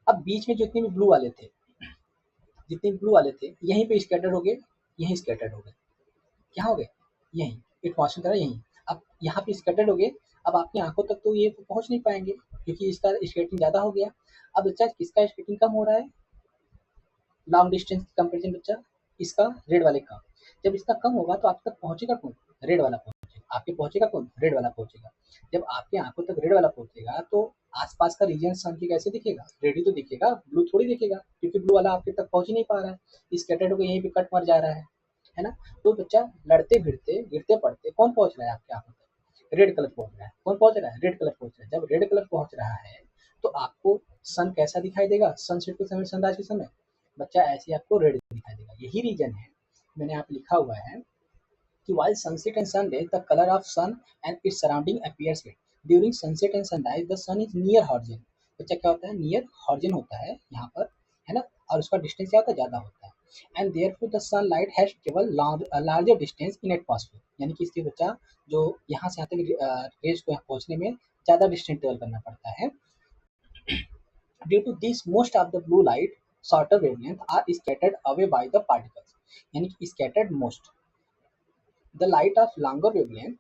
अब बीच में जितने भी ब्लू वाले थे, जितने ब्लू वाले थे यहीं पे स्कैटर्ड हो गए, यहीं स्कैटर्ड हो गए, क्या हो गए, यहीं एटमॉस्फेयर तरह यहीं। अब यहाँ पे स्कैटर्ड हो गए। अब आपकी आंखों तक तो ये पहुंच नहीं पाएंगे क्योंकि इसका स्केटिंग ज़्यादा हो गया। अब बच्चा किसका स्केटिंग कम हो रहा है, लॉन्ग डिस्टेंस कंपेरिजन बच्चा, इसका रेड वाले का। जब इसका कम होगा तो आप तक पहुंचेगा कौन, रेड वाला पहुंचेगा। आपके पहुंचेगा कौन, रेड वाला पहुंचेगा। जब आपके आंखों तक रेड वाला पहुंचेगा तो आसपास का रीजन सन के कैसे दिखेगा, रेड ही तो दिखेगा, ब्लू थोड़ी दिखेगा, क्योंकि ब्लू वाला आपके तक पहुंच ही नहीं पा रहा है, स्कैटर्ड होकर यहीं पे कट मर जा रहा है ना। तो बच्चा लड़ते भिड़ते गिरते पड़ते कौन पहुंच रहा है आपके आंखों तक, रेड कलर पहुंच रहा है। कौन पहुंच रहा है, रेड कलर पहुंच रहा है। जब रेड कलर पहुंच रहा है तो आपको सन कैसा दिखाई देगा, सनसेट के समय, सनराइज के समय बच्चा ऐसे आपको रेड दिखाई देगा। यही रीजन है, मैंने यहाँ पे लिखा हुआ है कि while sunset and sunrise the color of sun and its surrounding appears red. During sunset and sunrise the sun is near horizon. बच्चा क्या होता है, नियर हॉरिजन होता है यहाँ पर, है ना, और उसका डिस्टेंस क्या होता है, ज़्यादा होता है। And therefore the sunlight has travel larger distance in atmosphere, यानी कि इसके बच्चा जो यहाँ से यहाँ तक रेज को पहुँचने में ज़्यादा डिस्टेंस ट्रेवल करना पड़ता है। Due to this, most of the blue light shorter wavelength are scattered away by the particles. यानी कि scattered most. The light of longer wavelength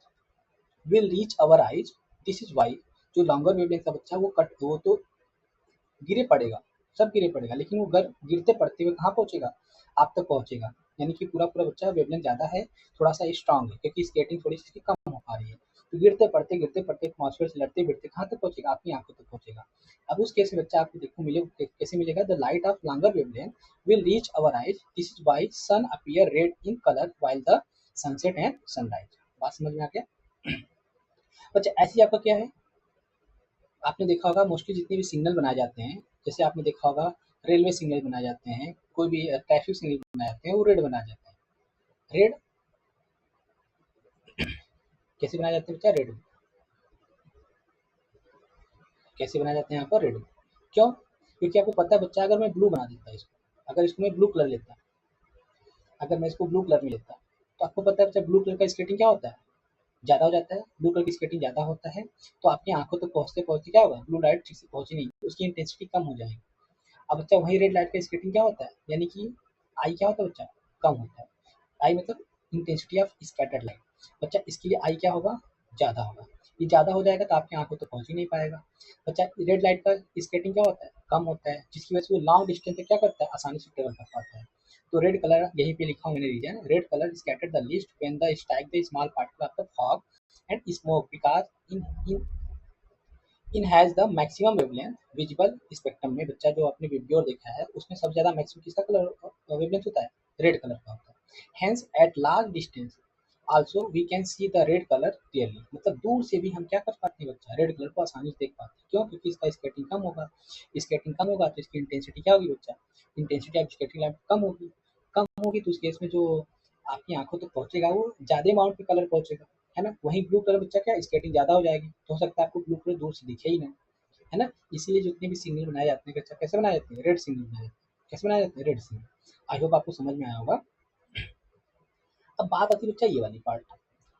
will reach our eyes. This is why जो longer wavelength का बच्चा वो तो गिरे पड़ेगा, सब गिरे पड़ेगा, लेकिन वो गिरते पड़ते हुए कहाँ पहुंचेगा, आप तक पहुंचेगा। यानी कि पूरा पूरा बच्चा वेवलेंथ ज़्यादा है, थोड़ा सा स्ट्रांग है क्योंकि स्केटिंग थोड़ी सी कम हो पा रही है। तो गिरते पड़ते एटमॉस्फेयर से लड़ते भिड़ते कहाँ तक पहुंचेगा, आपकी आंखों तक पहुंचेगा। अब उस केस में बच्चा आपको देखो कैसे मिलेगा, the light of longer wavelength will reach our eyes. This is why sun appear red in colour while the sunset and sunrise. बात समझ में आ गया बच्चा। ऐसी आपका क्या है, आपने देखा होगा मोस्टली जितने भी सिग्नल बनाए जाते हैं, जैसे आपने देखा होगा रेलवे सिग्नल बनाए जाते हैं, कोई भी ट्रैफिक सिग्नल बनाए जाते हैं, वो रेड बनाए जाते हैं। रेड कैसे बनाए जाते हैं बच्चा, रेड कैसे बनाए जाते हैं यहाँ पर, रेड। क्यों, क्योंकि आपको पता है बच्चा, अगर मैं ब्लू बना देता इसको, अगर इसको मैं ब्लू कलर लेता, अगर मैं इसको ब्लू कलर में लेता, तो आपको पता है बच्चा ब्लू कलर का स्केटिंग क्या होता है, ज़्यादा हो जाता है। ब्लू कलर की स्केटिंग ज़्यादा होता है तो आपकी आंखों तक पहुँचते पहुँचते क्या होगा, ब्लू लाइट ठीक से पहुँची नहीं, उसकी इंटेंसिटी कम हो जाएगी। अब बच्चा वही रेड लाइट का स्केटिंग क्या होता है, यानी कि आई क्या होता है बच्चा, कम होता है। आई मतलब इंटेंसिटी ऑफ स्कैटर्ड लाइट। बच्चा इसके लिए आई क्या होगा, ज़्यादा होगा। ये ज़्यादा हो जाएगा तो आपकी आंखों तक पहुँच ही नहीं पाएगा। बच्चा रेड लाइट का स्केटिंग क्या होता है, कम होता है, जिसकी वजह से वो लॉन्ग डिस्टेंस तक क्या करता है, आसानी से ट्रेवल कर पाता है। तो रेड कलर यहीं पे लिखा हूँ मैंने reason, red colour scattered the least when the strike the small particle of the fog and smoke because in in has the maximum wavelength visible spectrum में। बच्चा जो आपने वीडियो देखा है उसमें सबसे ज़्यादा मैक्सिमम किसका कलर वेवलेंथ होता है, रेड कलर का होता है। Hence at large distance also we can see the red colour clearly, मतलब दूर से भी हम क्या कर पाते हैं बच्चा, रेड कलर को आसानी से देख पाते हैं। क्यों, क्योंकि इसका स्केटिंग कम होगा। स्केटिंग कम होगा तो इसकी इंटेंसिटी क्या होगी बच्चा, इंटेंसिटी ऑफ स्केटिंग लाइट कम होगी। कम होगी तो उस केस में जो आपकी आंखों तक पहुंचेगा वो ज़्यादा अमाउंट में कलर पहुंचेगा, है ना। वहीं ब्लू कलर बच्चा क्या, स्केटिंग ज़्यादा हो जाएगी तो हो सकता है आपको ब्लू कलर दूर से दिखे ही ना, है ना। इसीलिए जितने भी सिग्नल बनाए जाते हैं, कैसे बनाए जाते हैं, रेड सिग्नल बनाए जाते हैं। कैसे बनाए जाते हैं, रेड सिग्नल। आई होप आपको समझ में आया होगा। अब बात आती है बच्चा ये वाली part,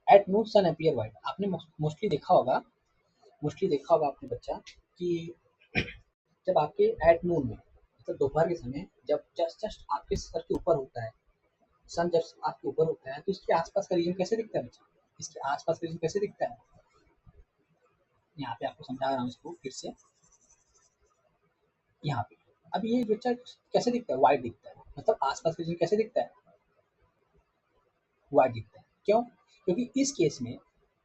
at noon sun appear white. आपने मोस्टली देखा होगा, मोस्टली देखा होगा आपने बच्चा कि जब आपके एट नून में, मतलब दोपहर के समय, जब जस्ट जस्ट आपके सर के ऊपर होता है, सन जब आपके ऊपर होता है तो इसके आसपास का रीजन कैसे दिखता है बच्चा, इसके आसपास का रीजन कैसे दिखता है, यहाँ पे आपको समझा रहा हूँ इसको फिर से। यहाँ पे अब ये बच्चा कैसे दिखता है, वाइट दिखता है, मतलब आसपास का रीजन कैसे दिखता है, वाइट दिखता है। क्यों, क्योंकि इस केस में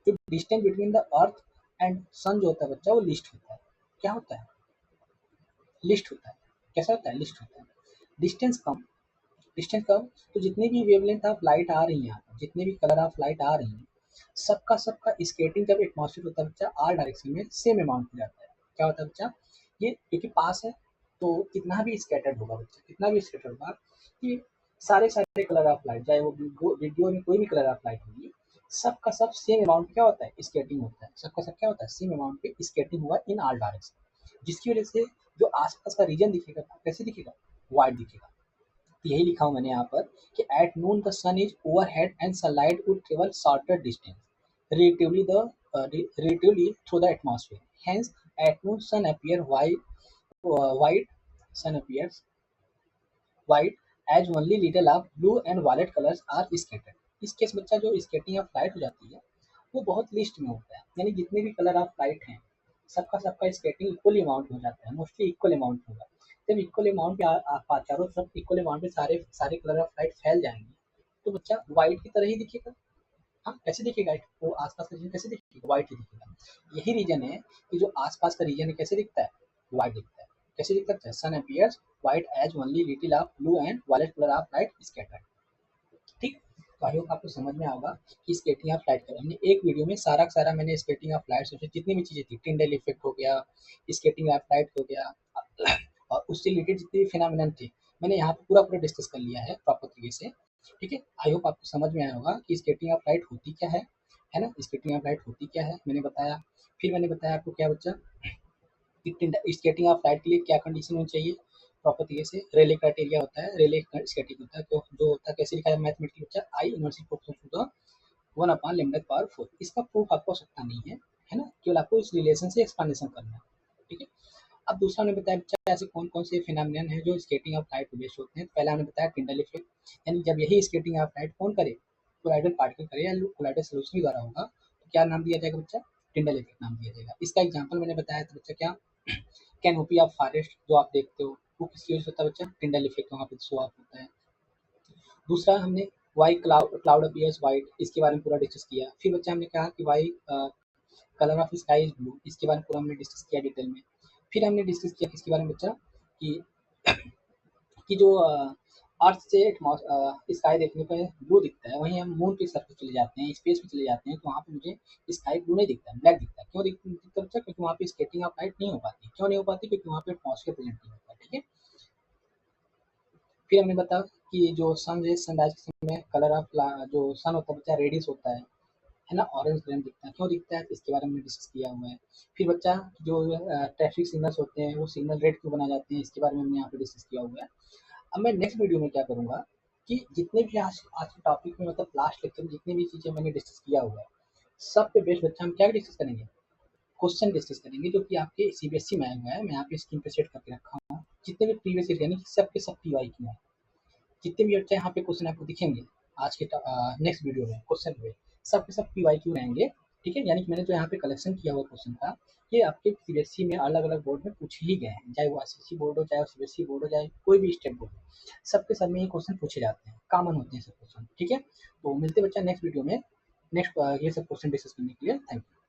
जो distance between the earth and sun जो होता है बच्चा वो लिस्ट होता है। क्या होता है? लिस्ट होता है। कैसा होता है? लिस्ट होता है। डिस्टेंस कम, डिस्टेंस कम, तो जितनी भी वेवलेंथ ऑफ लाइट आ रही है यहाँ पर, जितने भी कलर ऑफ लाइट आ रही हैं, सबका स्केटिंग जब एटमॉस्फेयर होता है बच्चा आर डायरेक्शन में सेम अमाउंट हो जाता है। क्या होता है बच्चा? ये क्योंकि पास है तो कितना भी स्कैटर्ड होगा बच्चा, कितना भी स्कैटर्ड होगा, कि सारे सारे कलर ऑफ लाइट, चाहे वो वीडियो में कोई भी कलर ऑफ लाइट होगी, सबका सब सेम अमाउंट क्या होता है? स्केटिंग होता है। सबका सब क्या होता है? सेम अमाउंट पे स्केटिंग हुआ इन ऑल डायरेक्शन, जिसकी वजह से जो आसपास का रीजन दिखेगा कैसे दिखेगा? वाइट दिखेगा। यही लिखा हूँ मैंने यहाँ पर कि at noon the sun is overhead and sunlight would travel shorter distance relatively through the atmosphere. Hence, at noon white sun appears white as only little of blue and violet colors are scattered. इस case बच्चा जो scattering of light हो जाती है वो बहुत list में होता है, यानी जितने भी कलर ऑफ लाइट हैं सबका सबका स्केटिंग इक्वल अमाउंट हो जाता है, मोस्टली इक्वल अमाउंट होगा। जब इक्वल अमाउंट पे चारों तरफ इक्वल अमाउंट पे सारे सारे कलर ऑफ लाइट फैल जाएंगे तो बच्चा व्हाइट की तरह ही दिखेगा। हाँ, कैसे दिखेगा? वो आसपास का रीजन कैसे दिखेगा? व्हाइट ही दिखेगा। यही रीजन है कि जो आसपास का रीजन है कैसे दिखता है? व्हाइट दिखता है। कैसे दिखता है? Sun appears white as only little of blue and violet colour of light scattered. ठीक, तो आई होप आपको समझ में आएगा कि स्केटिंग ऑफ लाइट का हमने एक वीडियो में सारा का सारा मैंने स्केटिंग ऑफ लाइट से जितनी भी चीज़ें थी, टिंडल इफेक्ट हो गया, स्केटिंग ऑफ लाइट हो गया, और उससे रिलेटेड जितने भी फिनोमिनन थे मैंने यहाँ पे पूरा पूरा डिस्कस कर लिया है प्रॉपर तरीके से। ठीक है, आई होप आपको समझ में आया होगा कि स्केटिंग ऑफ लाइट होती क्या है ना? स्केटिंग ऑफ लाइट होती क्या है मैंने बताया। फिर मैंने बताया आपको क्या बच्चा, स्केटिंग ऑफ लाइट के लिए क्या कंडीशन होनी चाहिए प्रॉपर तरीके से। रेले क्राइटेरिया होता है, रेले स्केटिंग होता है, तो जो होता है कैसे लिखा है मैथमेटिकल बच्चा, I inversely proportional to the 1/λ/4। इसका प्रूफ आपको आवश्यकता नहीं है ना, केवल आपको इस रिलेशन से एक्सप्लेनेशन करना है। ठीक है, अब दूसरा हमने बताया बच्चा ऐसे कौन कौन से फिनोमिनन है जो स्केटिंग ऑफ लाइट बेस्ड होते हैं। पहला हमने बताया टिंडल इफेक्ट, यानी जब यही स्केटिंग ऑफ लाइट कौन करे? कोलाइडल पार्टिकल करे या कोलाइडल सॉल्यूशन द्वारा होगा, तो क्या नाम दिया जाएगा बच्चा? टिंडल इफेक्ट नाम दिया जाएगा। इसका एग्जांपल मैंने बताया था बच्चा क्या, कैनोपी ऑफ फॉरेस्ट जो आप देखते हो वो किसकी वजह से होता है बच्चा? टिंडल इफेक्ट वहाँ पे शो ऑफ होता है। दूसरा हमने वाई क्लाउड अपीयर्स वाइट, इसके बारे में पूरा डिस्कस किया। फिर बच्चा हमने कहा कि why colour of sky is blue, इसके बारे में पूरा हमने डिस्कस किया डिटेल में। फिर हमने डिस्कस किया किसके बारे में बच्चा, कि जो अर्थ से स्काई देखने पर ब्लू दिखता है, वहीं हम मून के सरफेस चले जाते हैं, स्पेस में चले जाते हैं, तो वहाँ पे मुझे स्काई ब्लू नहीं दिखता है, ब्लैक दिखता है। क्यों दिखता है बच्चा? क्योंकि वहाँ पे स्केटिंग ऑफ लाइट नहीं हो पाती। क्यों नहीं हो पाती? क्योंकि वहाँ पे एटमॉस्फेयर प्रेजेंट नहीं होता। ठीक है, फिर हमने बताया कि जो सन रेज सनराइज के समय कलर ऑफ जो सन होता है बच्चा रेडिस होता है ना, ऑरेंज ग्रीन दिखता है। क्यों दिखता है? इसके बारे में डिस्कस किया हुआ है। फिर बच्चा जो ट्रैफिक सिग्नल्स होते हैं वो सिग्नल रेड क्यों बना जाते हैं, इसके बारे में हमने यहाँ पे डिस्कस किया हुआ है। अब मैं नेक्स्ट वीडियो में क्या करूँगा कि जितने भी आज आज के टॉपिक में, मतलब लास्ट लेक्चर में जितनी भी चीज़ें मैंने डिस्कस किया हुआ है, सब पे बेस्ड बच्चा हम क्या डिस्कस करेंगे? क्वेश्चन डिस्कस करेंगे, जो कि आपके सीबीएसई में आया हुआ है। मैं यहाँ पे स्क्रीन पे सेट करके रखा हूँ। जितने भी प्रीवियस ईयर यानी कि सब के सब पीवाई क्यों है, जितने भी बच्चे यहाँ पे क्वेश्चन आपको दिखेंगे आज के नेक्स्ट वीडियो में क्वेश्चन हुए, सब के सब पीवाई क्यों रहेंगे। ठीक है, यानी कि मैंने जो यहाँ पे कलेक्शन किया हुआ क्वेश्चन था, ये आपके सीबीएसई में अलग अलग बोर्ड में पूछे ही गए हैं, चाहे वो आईसीएसई बोर्ड हो, चाहे सीबीएसई बोर्ड हो, चाहे कोई भी स्टेट बोर्ड हो, सबके सब में ये क्वेश्चन पूछे जाते हैं, कॉमन होते हैं सब क्वेश्चन। ठीक है, तो मिलते बच्चा नेक्स्ट वीडियो में, नेक्स्ट ये सब क्वेश्चन डिस्कस करने के लिए। Thank you.